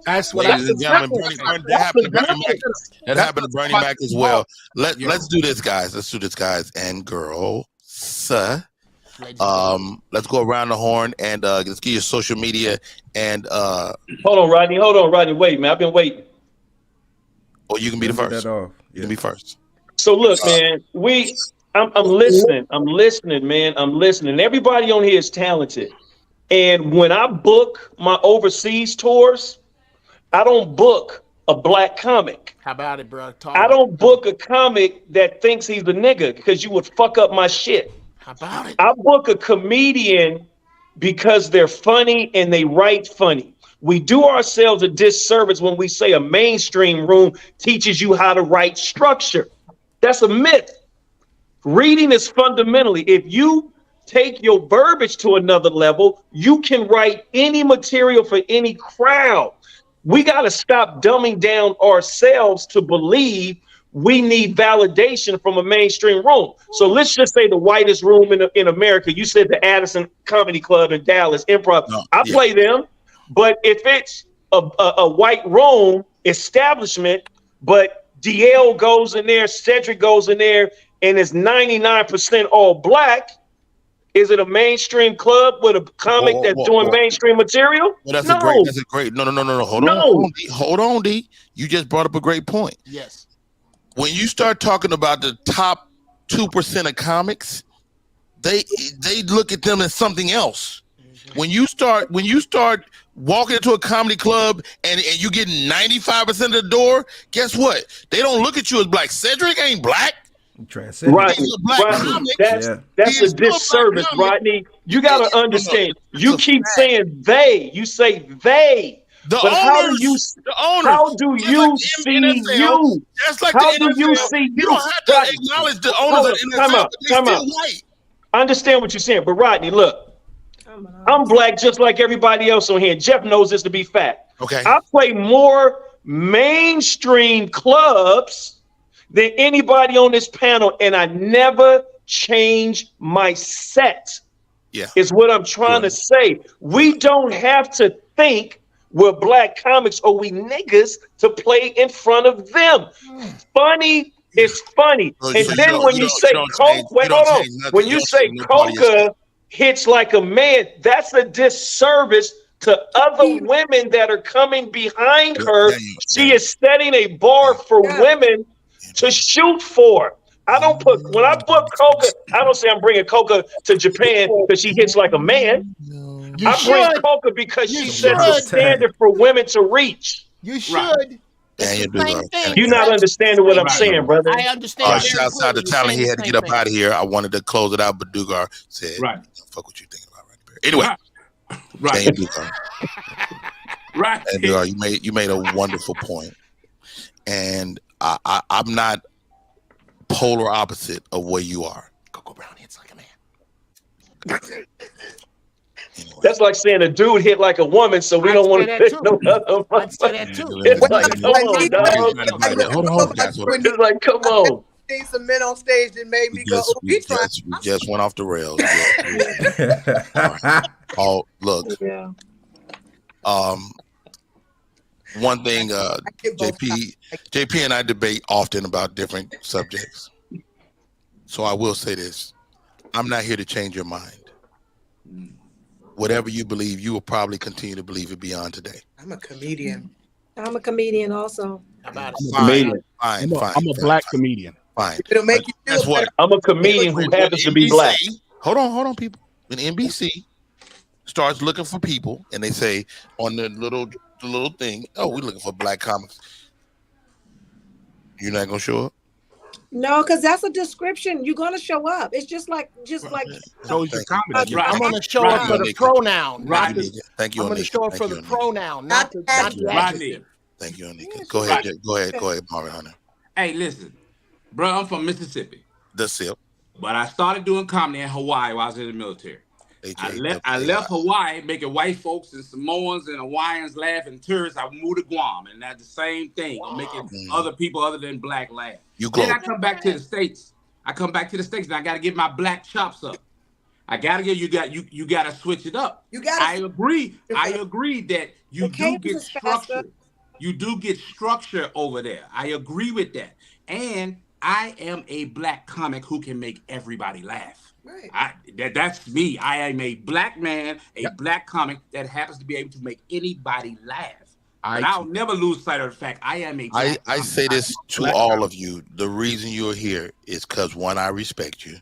E: That's what
A: Ladies and gentlemen, that happened to Bernie Mac as well. Let's do this, guys. Let's do this, guys and girls. Let's go around the horn and let's get your social media and
H: hold on, Rodney. Wait, man. I've been waiting.
A: Oh, you can be the first. You can be first.
H: So look, man, I'm listening, man. I'm listening. Everybody on here is talented. And when I book my overseas tours, I don't book a black comic.
G: How about it, bro?
H: I don't book a comic that thinks he's the nigga because you would fuck up my shit.
G: How about it?
H: I book a comedian because they're funny and they write funny. We do ourselves a disservice when we say a mainstream room teaches you how to write structure. That's a myth. Reading is fundamentally, if you take your verbiage to another level, you can write any material for any crowd. We got to stop dumbing down ourselves to believe we need validation from a mainstream room. So let's just say the whitest room in America. You said the Addison Comedy Club in Dallas, Improv. I play them. But if it's a white room establishment, but DL goes in there, Cedric goes in there, and it's 99% all black, Is it a mainstream club with a comic that's doing mainstream material?
A: Well,
H: no.
A: That's a great. No.
H: No.
A: Hold on, D. You just brought up a great point.
G: Yes.
A: When you start talking about the top 2% of comics, they look at them as something else. When you start walking into a comedy club and you get 95% of the door, guess what? They don't look at you as black. Cedric ain't black.
H: Right.
A: He's a black comic.
H: That's a disservice, Rodney. You got to understand. You keep saying they. You say they.
A: The
H: but how do
A: owners,
H: you?
A: The owners,
H: how do you see you?
A: Just like
H: how
A: the
H: do
A: NFL,
H: you see
A: you don't have to
H: Rodney,
A: acknowledge the owners of the NFL, but they're still white.
H: I understand what you're saying, but Rodney, look, I'm black just like everybody else on here. Jeff knows this to be fact.
A: Okay.
H: I play more mainstream clubs than anybody on this panel, and I never change my set.
A: Yeah.
H: Is what I'm trying to say. We don't have to think we're black comics or we niggas to play in front of them. Funny is funny. And then when you say Coca, wait, hold on. When you say Coca hits like a man, that's a disservice to other women that are coming behind her. She is setting a bar for women to shoot for. I don't put, when I put Coca, I don't say I'm bringing Coca to Japan because she hits like a man. I bring Coca because she sets a standard for women to reach.
G: You should.
H: You're not understanding what I'm saying, brother.
G: I understand.
A: Shouts out to Tyler. He had to get up out of here. I wanted to close it out, but Dugar said,
C: right.
A: Fuck what you thinking about right there. Anyway.
C: Right.
A: Dugar.
C: Right.
A: And Dugar, you made a wonderful point. And I'm not polar opposite of where you are.
G: Coco Brown hits like a man.
A: Anyway.
H: That's like saying a dude hit like a woman, so we don't want to pick no other.
G: I'd say that too.
H: It's like, come on, dog.
A: Hold on.
H: It's like, come on.
K: Seen some men on stage that made me go,
A: we just went off the rails. All right. Oh, look.
J: Yeah.
A: One thing, JP and I debate often about different subjects. So I will say this. I'm not here to change your mind. Whatever you believe, you will probably continue to believe it beyond today.
K: I'm a comedian.
J: I'm a comedian also.
A: I'm a
E: black comedian.
A: Fine.
K: It'll make you feel better.
H: I'm a comedian who happens to be black.
A: Hold on, people. When NBC starts looking for people and they say on the little thing, oh, we're looking for black comics. You're not gonna show up?
J: No, because that's a description. You're gonna show up. It's just like
E: So it's your comedy.
G: I'm gonna show up for the pronoun.
A: Thank you.
G: I'm gonna show up for the pronoun, not the
C: Rodney.
A: Thank you, Anika. Go ahead, Marvin Hunter.
C: Hey, listen, bro, I'm from Mississippi.
A: The SIP.
C: But I started doing comedy in Hawaii while I was in the military. I left Hawaii making white folks and Samoans and Hawaiians laugh and tourists. I moved to Guam, and that's the same thing. I'm making other people other than black laugh. Then I come back to the States. And I got to get my black chops up. I got to get you got to switch it up. I agree that you do get structure. You do get structure over there. I agree with that. And I am a black comic who can make everybody laugh. Right. That's me. I am a black man, black comic that happens to be able to make anybody laugh. But I'll never lose sight of the fact I am a black
A: I say this to all of you. The reason you're here is because, one, I respect you.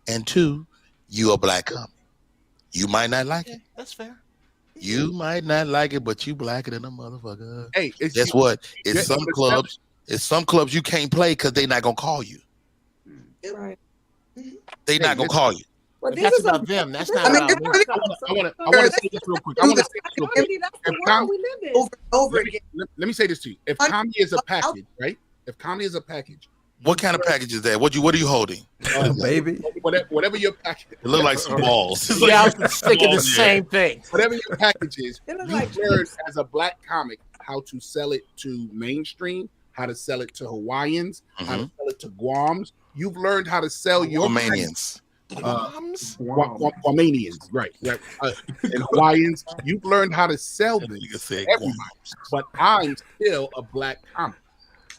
A: And two, you a black comic. You might not like it.
G: That's fair.
A: You might not like it, but you blacker than a motherfucker.
E: Hey,
A: guess what? It's some clubs you can't play because they're not gonna call you.
J: Right.
A: They're not gonna call you.
G: Well, that's about them. That's not about me.
E: I want to say this real quick. Let me say this to you. If comedy is a package, right? If comedy is a package,
A: what kind of package is that? What are you holding?
D: Baby.
E: Whatever your package.
A: It look like some balls.
G: Yeah, I was thinking the same thing.
E: Whatever your package is, you learn as a black comic how to sell it to mainstream, how to sell it to Hawaiians, how to sell it to Guams. You've learned how to sell your
A: Romanians.
E: Guamanians, right. And Hawaiians. You've learned how to sell this to everybody. But I'm still a black comic.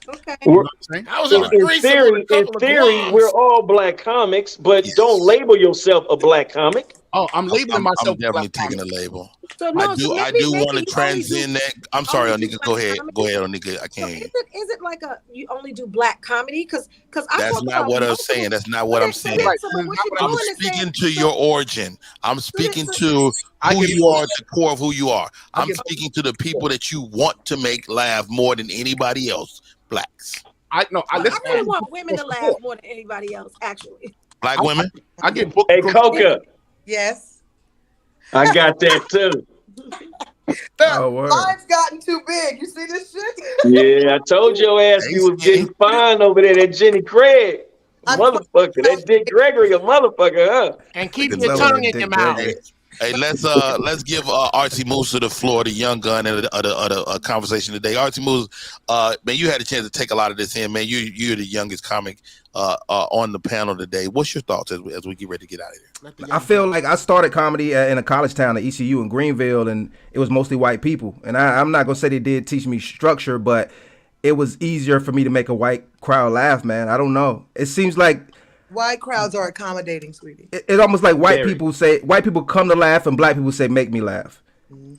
J: Okay.
E: You know what I'm saying?
G: I was in a
H: In
G: threesome with a couple of
H: theory,
G: Guams.
H: we're all black comics, but don't label yourself a black comic.
E: Oh, I'm labeling myself.
A: I'm definitely taking a label.
J: So no, so
A: I
J: maybe
A: do want to
J: you only
A: transcend that. I'm sorry,
J: only do
A: Onika. Go
J: black
A: ahead.
J: comedy?
A: Go ahead, Onika. I
J: So
A: can't hear you.
J: is it like you only do black comedy? Because I
A: That's
J: talk
A: not
J: about
A: what I'm
J: multiple-
A: saying. That's not what I'm saying.
E: Right.
J: So what you're
A: I'm
J: doing is
A: speaking
J: saying,
A: to your origin. I'm speaking to
E: I
A: who
E: get
A: you
E: both.
A: are at the core of who you are.
E: I
A: I'm
E: get
A: speaking to the people that you want to make laugh more than anybody else. Blacks.
E: I
J: I
E: listen.
J: really want women to laugh more than anybody else. Actually,
A: Black women.
E: I get booked.
H: Hey, Coca,
K: Yes.
H: I got that too.
D: Oh, word.
K: Mine's gotten too big. You see this shit?
H: Yeah, I told your ass you was getting fine over there, that Jenny Craig. Motherfucker, that Dick Gregory, a motherfucker, huh?
G: And keep
D: Good
G: your
D: lord,
G: tongue in
D: Dick
G: your mouth.
D: Gregory.
A: Hey, let's give Archie Musa the floor, the young gun, and the conversation today. Archie Musa, man, you had a chance to take a lot of this in, man. You're the youngest comic on the panel today. What's your thoughts as we get ready to get out of here?
D: I feel like I started comedy in a college town at ECU in Greenville, and it was mostly white people. And I'm not gonna say they did teach me structure, but it was easier for me to make a white crowd laugh, man. I don't know. It seems like
K: White crowds are accommodating, sweetie.
D: it's almost like white
H: Very.
D: people come to laugh, and black people say make me laugh.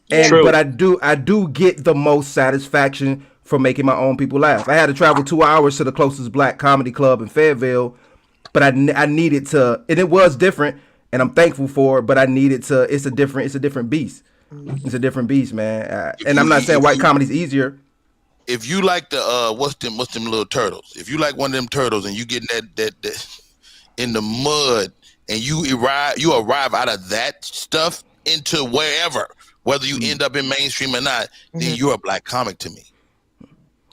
D: And
H: True.
D: but I do get the most satisfaction from making my own people laugh. I had to travel 2 hours to the closest black comedy club in Fayetteville, but I needed to, and it was different, and I'm thankful for it. But I needed to. It's a different beast. It's a different beast, man. And I'm not saying white comedy's easier.
A: If you like the what's them little turtles? If you like one of them turtles and you getting that in the mud and you arrive out of that stuff into wherever, whether you end up in mainstream or not, then you're a black comic to me.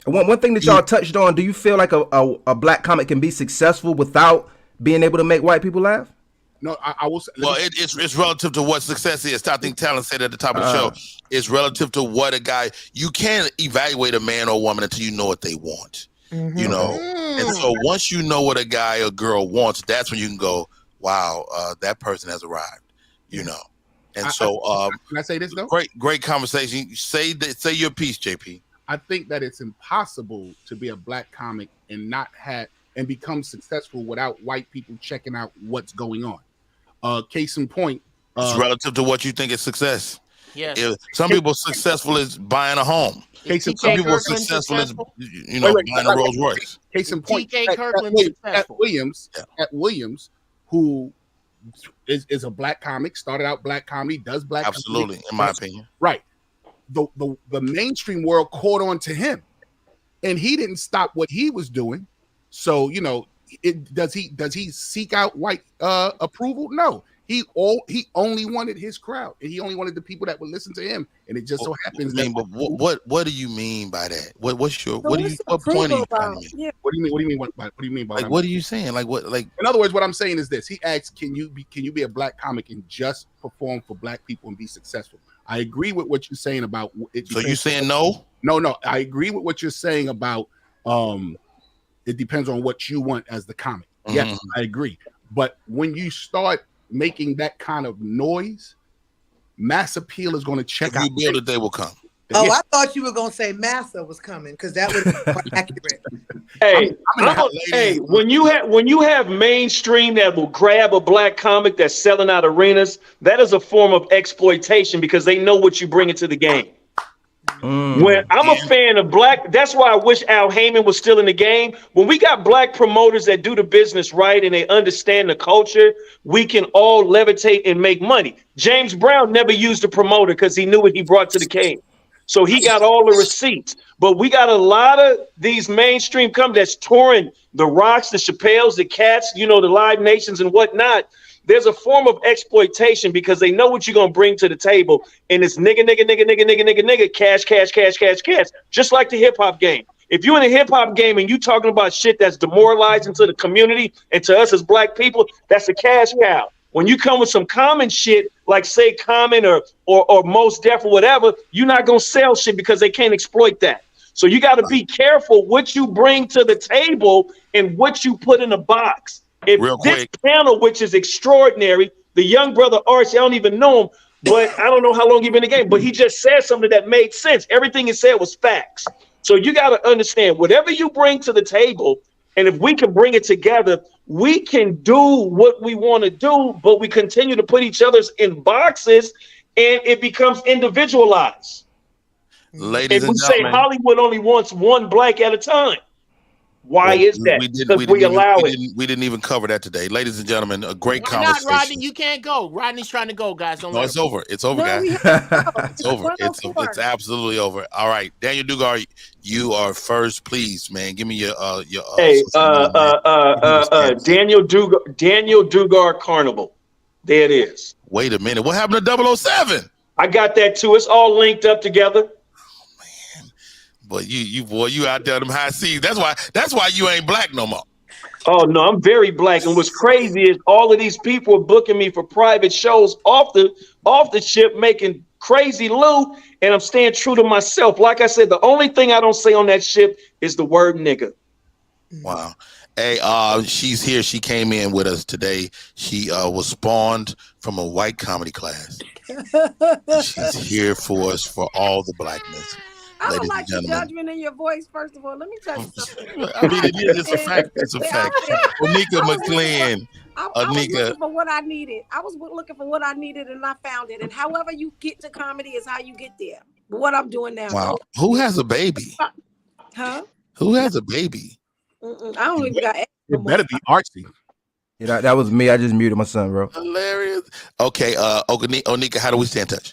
D: One thing that y'all touched on, do you feel like a black comic can be successful without being able to make white people laugh?
E: No, I will say.
A: Well, it's relative to what success is. I think Talent said at the top of the show, it's relative to what a guy, you can't evaluate a man or woman until you know what they want. You know, and so once you know what a guy or girl wants, that's when you can go, wow, that person has arrived, you know. And
E: can I say this though?
A: Great conversation. Say your piece, JP.
E: I think that it's impossible to be a black comic and not have and become successful without white people checking out what's going on. Case in point,
A: It's relative to what you think is success.
G: Yes.
A: If some people successful is buying a home.
E: Case in
A: Some
E: point,
A: people successful is buying a Rolls Royce.
E: Case in point,
G: TK Kirkland successful.
E: At Williams, who is a black comic, started out black comedy, does black
A: Absolutely,
E: comedy,
A: in my opinion.
E: right. The mainstream world caught on to him, and he didn't stop what he was doing. So does he seek out white approval? No. He only wanted his crowd, and he only wanted the people that would listen to him. And it just so happens
A: but what do you mean by that? What point are you trying to make?
J: Yeah.
E: What do you mean by
A: Like
E: that?
A: what are you saying? Like what? Like
E: In other words, what I'm saying is this: he asked, "Can you be a black comic and just perform for black people and be successful?" I agree with what you're saying about it.
A: so you saying no?
E: No. I agree with what you're saying about it depends on what you want as the comic. Yes, I agree. But when you start making that kind of noise, mass appeal is going to check
A: If
E: out.
A: you build it, they will come.
K: Oh, I thought you were gonna say Massa was coming because that would have been more accurate.
H: Hey, when you have mainstream that will grab a black comic that's selling out arenas, that is a form of exploitation because they know what you bring into the game. When I'm a fan of black, that's why I wish Al Heyman was still in the game. When we got black promoters that do the business right and they understand the culture, we can all levitate and make money. James Brown never used a promoter because he knew what he brought to the game. So he got all the receipts. But we got a lot of these mainstream companies that's touring the Rocks, the Chappelles, the Cats, the Live Nations and whatnot. There's a form of exploitation because they know what you're going to bring to the table. And it's nigga, cash. Just like the hip hop game. If you're in the hip hop game and you talking about shit that's demoralizing to the community and to us as black people, that's a cash cow. When you come with some common shit, like say Common or Mos Def or whatever, you're not going to sell shit because they can't exploit that. So you got to be careful what you bring to the table and what you put in a box. If this panel, which is extraordinary, the young brother Archie, I don't even know him, but I don't know how long he's been in the game, but he just said something that made sense. Everything he said was facts. So you got to understand whatever you bring to the table, and if we can bring it together, we can do what we want to do, but we continue to put each other's in boxes and it becomes individualized.
A: Ladies
H: and
A: and
H: we say
A: gentlemen,
H: Hollywood only wants one black at a time. Why is that? Because we allow it.
A: We didn't even cover that today. Ladies and gentlemen, a great
G: Why not,
A: conversation.
G: Rodney? You can't go. Rodney's trying to go, guys. Don't
A: No,
G: let
A: it's
G: him.
A: over. It's over,
J: No,
A: guys.
J: we have to go.
A: It's over. It's absolutely over. All right, Daniel Dugar, you are first, please, man. Give me your
H: Hey,
A: social media.
H: Daniel Dugar Carnival. There it is.
A: Wait a minute. What happened to 007?
H: I got that too. It's all linked up together.
A: But you out there them high seas. That's why you ain't black no more.
H: Oh no, I'm very black. And what's crazy is all of these people are booking me for private shows off the ship, making crazy loot, and I'm staying true to myself. Like I said, the only thing I don't say on that ship is the word nigga.
A: Wow. Hey, she's here. She came in with us today. She was spawned from a white comedy class. She's here for us for all the blackness.
J: I don't
A: Ladies
J: like
A: and
J: the
A: gentlemen.
J: judgment in your voice, first of all. Let me tell you something.
A: I mean, it's a fact. It's a fact. Onika McLean.
J: I was
A: Onika.
J: looking for what I needed. I was looking for what I needed, and I found it. And however you get to comedy is how you get there. But what I'm doing now.
A: Wow. Who has a baby?
J: Huh?
A: Who has a baby?
J: I don't even got.
E: It better be artsy.
D: Yeah, that was me. I just muted my son, bro.
A: Hilarious. Okay, Onika, how do we stay in touch?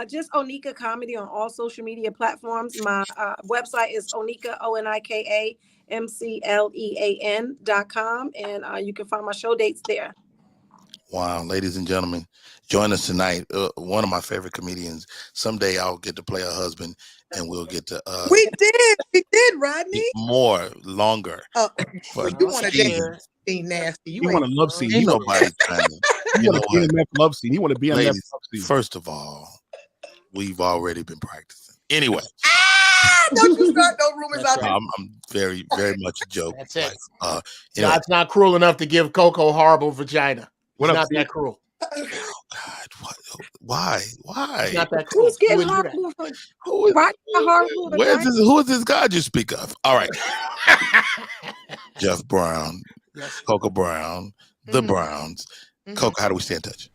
J: Just Onika Comedy on all social media platforms. My website is Onika, ONIKA, MCLEAN.com, and you can find my show dates there.
A: Wow, ladies and gentlemen, join us tonight. One of my favorite comedians. Someday I'll get to play her husband, and we'll get to
K: We did, Rodney.
A: longer.
K: Oh,
A: For
K: you want to
A: seasons.
K: date nasty?
E: You want a love scene.
A: Ain't nobody trying to.
E: You want a BMF love scene. You want a BMF
A: Ladies,
E: love scene.
A: first of all, we've already been practicing. Anyway,
K: Don't you start no rumors out there.
A: I'm very, very much a joke.
G: That's it.
A: Like, anyway,
G: God's not cruel enough to give Coco horrible vagina.
E: What
G: He's
E: up,
G: not
E: Steve?
G: that cruel.
A: why?
G: He's not that cruel.
J: Who's getting
G: He wouldn't do
J: horrible?
A: Who is,
J: Right? Horrible.
A: who is this God you speak of? All right. Jeff Brown,
G: Yes.
A: Coco Brown, the Browns. Coco, how do we stay in touch?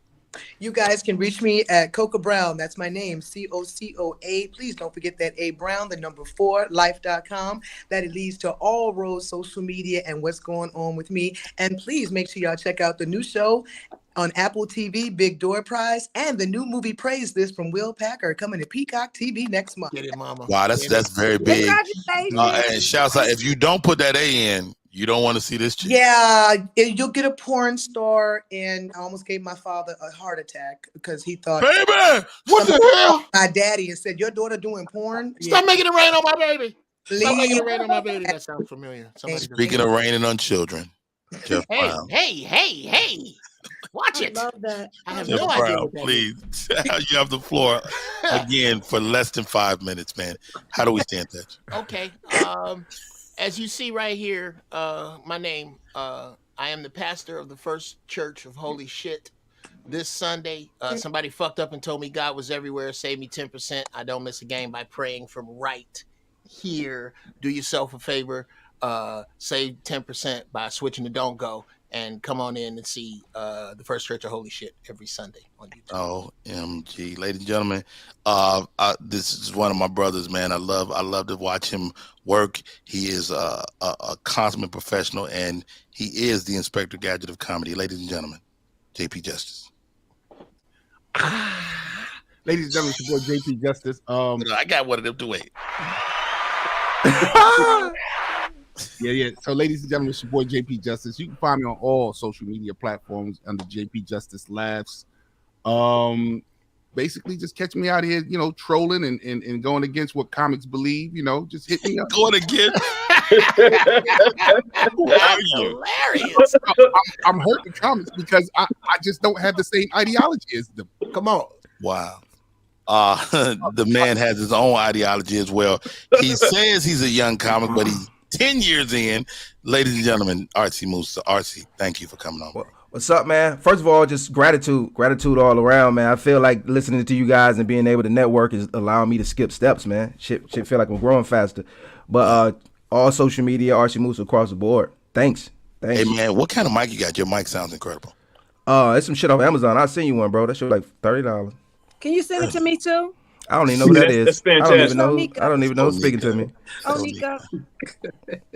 K: You guys can reach me at Coca Brown. That's my name, COCOA. Please don't forget that A Brown, the number 4, life.com. That it leads to all roads, social media, and what's going on with me. And please make sure y'all check out the new show on Apple TV, Big Door Prize, and the new movie Praise This from Will Packer coming to Peacock TV next month.
G: Get it, mama.
A: Wow, that's very big.
J: Congratulations.
A: And shouts out, if you don't put that A in, you don't want to see this chick.
K: Yeah, you'll get a porn star, and I almost gave my father a heart attack because he thought,
A: Baby,
G: What the hell?
K: my daddy, and said, your daughter doing porn?
G: Stop making it rain on my baby. Stop making
K: Please.
G: it rain on my baby. That sounds familiar. Somebody just-
A: Speaking of raining on children, Jeff
G: Hey,
A: Brown.
G: hey. Watch
J: I
G: it.
J: love that.
G: I have
A: Jeff
G: no idea
A: Brown,
G: what that is.
A: please. You have the floor again for less than 5 minutes, man. How do we stay in touch?
G: Okay. As you see right here, my name, I am the pastor of the First Church of Holy Shit. This Sunday, somebody fucked up and told me God was everywhere. Save me 10%. I don't miss a game by praying from right here. Do yourself a favor. Save 10% by switching to Don't Go. And come on in and see the First Church of Holy Shit every Sunday on YouTube.
A: OMG, ladies and gentlemen, this is one of my brothers, man. I love to watch him work. He is a consummate professional, and he is the Inspector Gadget of comedy. Ladies and gentlemen, JP Justice.
E: Ladies and gentlemen, it's your boy JP Justice.
A: I got one of them to wait.
E: Yeah. So, ladies and gentlemen, it's your boy JP Justice. You can find me on all social media platforms under JP Justice Laughs. Basically, just catch me out here, trolling and going against what comics believe. Just hit me up.
A: Going against. Who are you?
G: Hilarious.
E: I'm hurting comics because I just don't have the same ideology as them.
G: Come on.
A: Wow. The man has his own ideology as well. He says he's a young comic, but he's 10 years in. Ladies and gentlemen, Artsy Musa. Artsy, thank you for coming on.
D: What's up, man? First of all, just gratitude all around, man. I feel like listening to you guys and being able to network is allowing me to skip steps, man. Shit feel like I'm growing faster. But all social media, Archie Moose across the board. Thanks.
A: Hey man, what kind of mic you got? Your mic sounds incredible.
D: It's some shit off Amazon. I'll send you one, bro. That shit like $30.
J: Can you send it to me too?
D: I don't even know who that is.
H: That's
D: I
H: fantastic.
D: don't even know who's speaking to me.
J: Oh, Nico.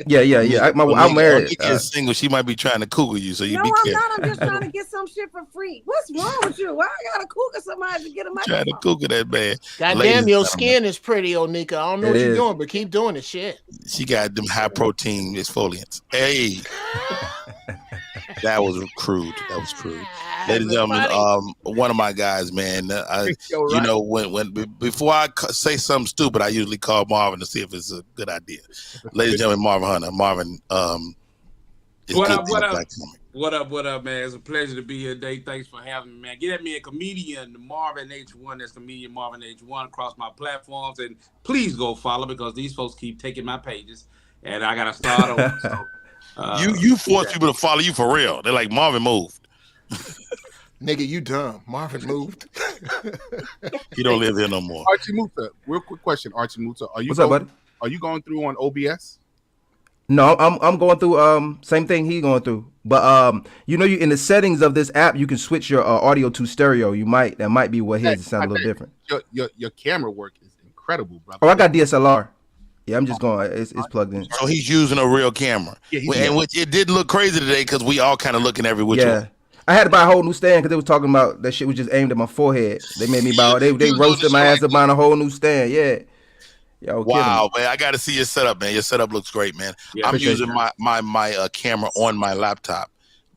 D: Yeah. I'm married.
A: She's single. She might be trying to cougar you, so you
J: No,
A: be
J: I'm
A: careful.
J: not. I'm just trying to get some shit for free. What's wrong with you? Why I gotta cougar somebody to get a
A: Trying to
J: microphone?
A: cougar that man.
G: Goddamn,
A: Ladies
G: your
A: and
G: skin is pretty, Onika. I don't know
D: It
G: what you're
D: is.
G: doing, but keep doing the shit.
A: She got them high protein exfoliants. Hey, that was crude. That was crude. Ladies and gentlemen, one of my guys, man. You know, when before I say something stupid, I usually call Marvin to see if it's a good idea. Ladies and gentlemen, Marvin Hunter. Marvin, is
C: What
A: good
C: up,
A: to
C: what
A: have
C: up?
A: Black Comic.
C: What up, man? It's a pleasure to be here today. Thanks for having me, man. Get at me a comedian, Marvin H1. That's comedian Marvin H1 across my platforms. And please go follow because these folks keep taking my pages. And I got to start over. So,
A: You force people to follow you for real. They're like, Marvin moved.
G: Nigga, you dumb. Marvin moved.
A: He don't live here no more.
E: Archie Musa, real quick question, Archie Musa.
D: What's up, buddy?
E: Are you going through on OBS?
D: No, I'm going through same thing he going through. But you know, you in the settings of this app, you can switch your audio to stereo. That might be what his sound a little different.
E: Your camera work is incredible, brother.
D: Oh, I got DSLR. Yeah, I'm just going. It's plugged in.
A: So he's using a real camera. And which it did look crazy today because we all kind of looking every which way.
D: I had to buy a whole new stand because they was talking about that shit was just aimed at my forehead. They made me buy. They roasted my ass up buying a whole new stand. Yeah. Yo,
A: wow, man! I got to see your setup, man. Your setup looks great, man.
D: Yeah,
A: I'm using my camera on my laptop,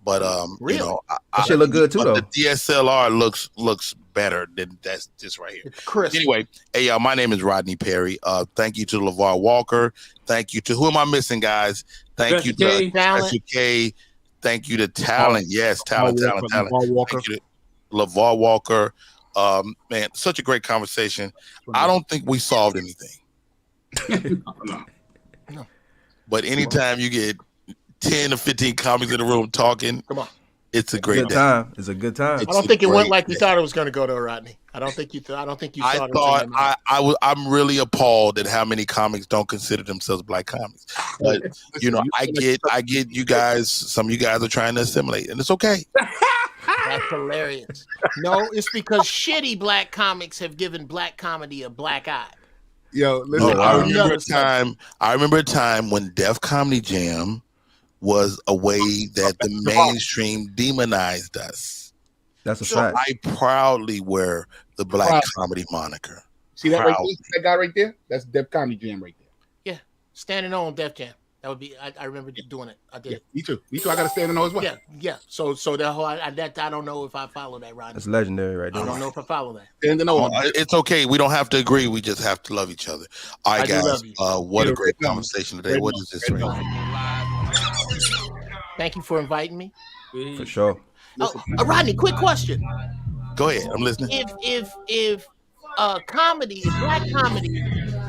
A: but
G: really?
A: you know,
D: that shit look good too, though.
A: The DSLR looks better than that's this right here.
G: Chris.
A: Anyway, hey y'all, my name is Rodney Perry. Thank you to LeVar Walker. Thank you to who am I missing, guys? Thank you to Professor K. Thank you to Talent. Yes, Talent.
E: LeVar Walker.
A: Thank you to LeVar Walker. Man, such a great conversation. I don't think we solved anything.
G: No.
A: But anytime you get 10 or 15 comics in the room talking,
G: come on,
A: it's a great day.
D: time. It's a good time.
G: I don't think it went like you thought it was going to go, though, Rodney. I don't think you thought
A: I'm really appalled at how many comics don't consider themselves black comics. But you know, I get you guys. Some of you guys are trying to assimilate, and it's okay.
G: That's hilarious. No, it's because shitty black comics have given black comedy a black eye.
E: Yo, listen,
A: I remember a time when Def Comedy Jam was a way that the mainstream demonized us.
D: That's a fact.
A: I proudly wear the black comedy moniker.
E: See that right there? That guy right there? That's Def Comedy Jam right there.
G: Yeah, standing on Def Jam. That would be. I remember doing it. I did.
E: Yeah, me too. I got to stand on as well.
G: Yeah. So the whole I don't know if I follow that, Rodney.
D: That's legendary right there.
G: I don't know if I follow that.
A: It's okay. We don't have to agree. We just have to love each other. All right, guys. What a great conversation today. What is this?
G: Thank you for inviting me.
D: For sure.
G: Rodney, quick question.
A: Go ahead. I'm listening.
G: If comedy, if black comedy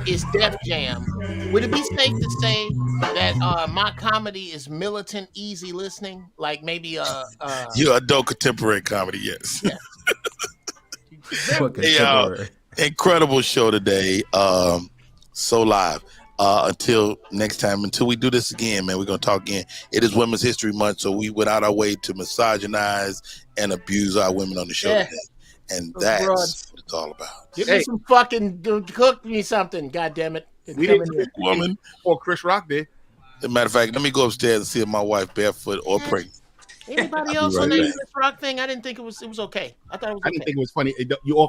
G: is Def Jam, would it be safe to say that my comedy is militant, easy listening? Like maybe
A: you're adult contemporary comedy, yes.
G: Yeah.
A: Hey, incredible show today. So live. Until next time, until we do this again, man, we're gonna talk again. It is Women's History Month, so we went out our way to misogynize and abuse our women on the show today. And that's what it's all about.
G: Give me some fucking cook me something, goddammit.
E: We didn't woman or Chris Rock did.
A: As a matter of fact, let me go upstairs and see if my wife barefoot or pregnant.
G: Anybody else on that Chris Rock thing? I didn't think it was okay. I thought it was okay.
E: I didn't think it was funny. You off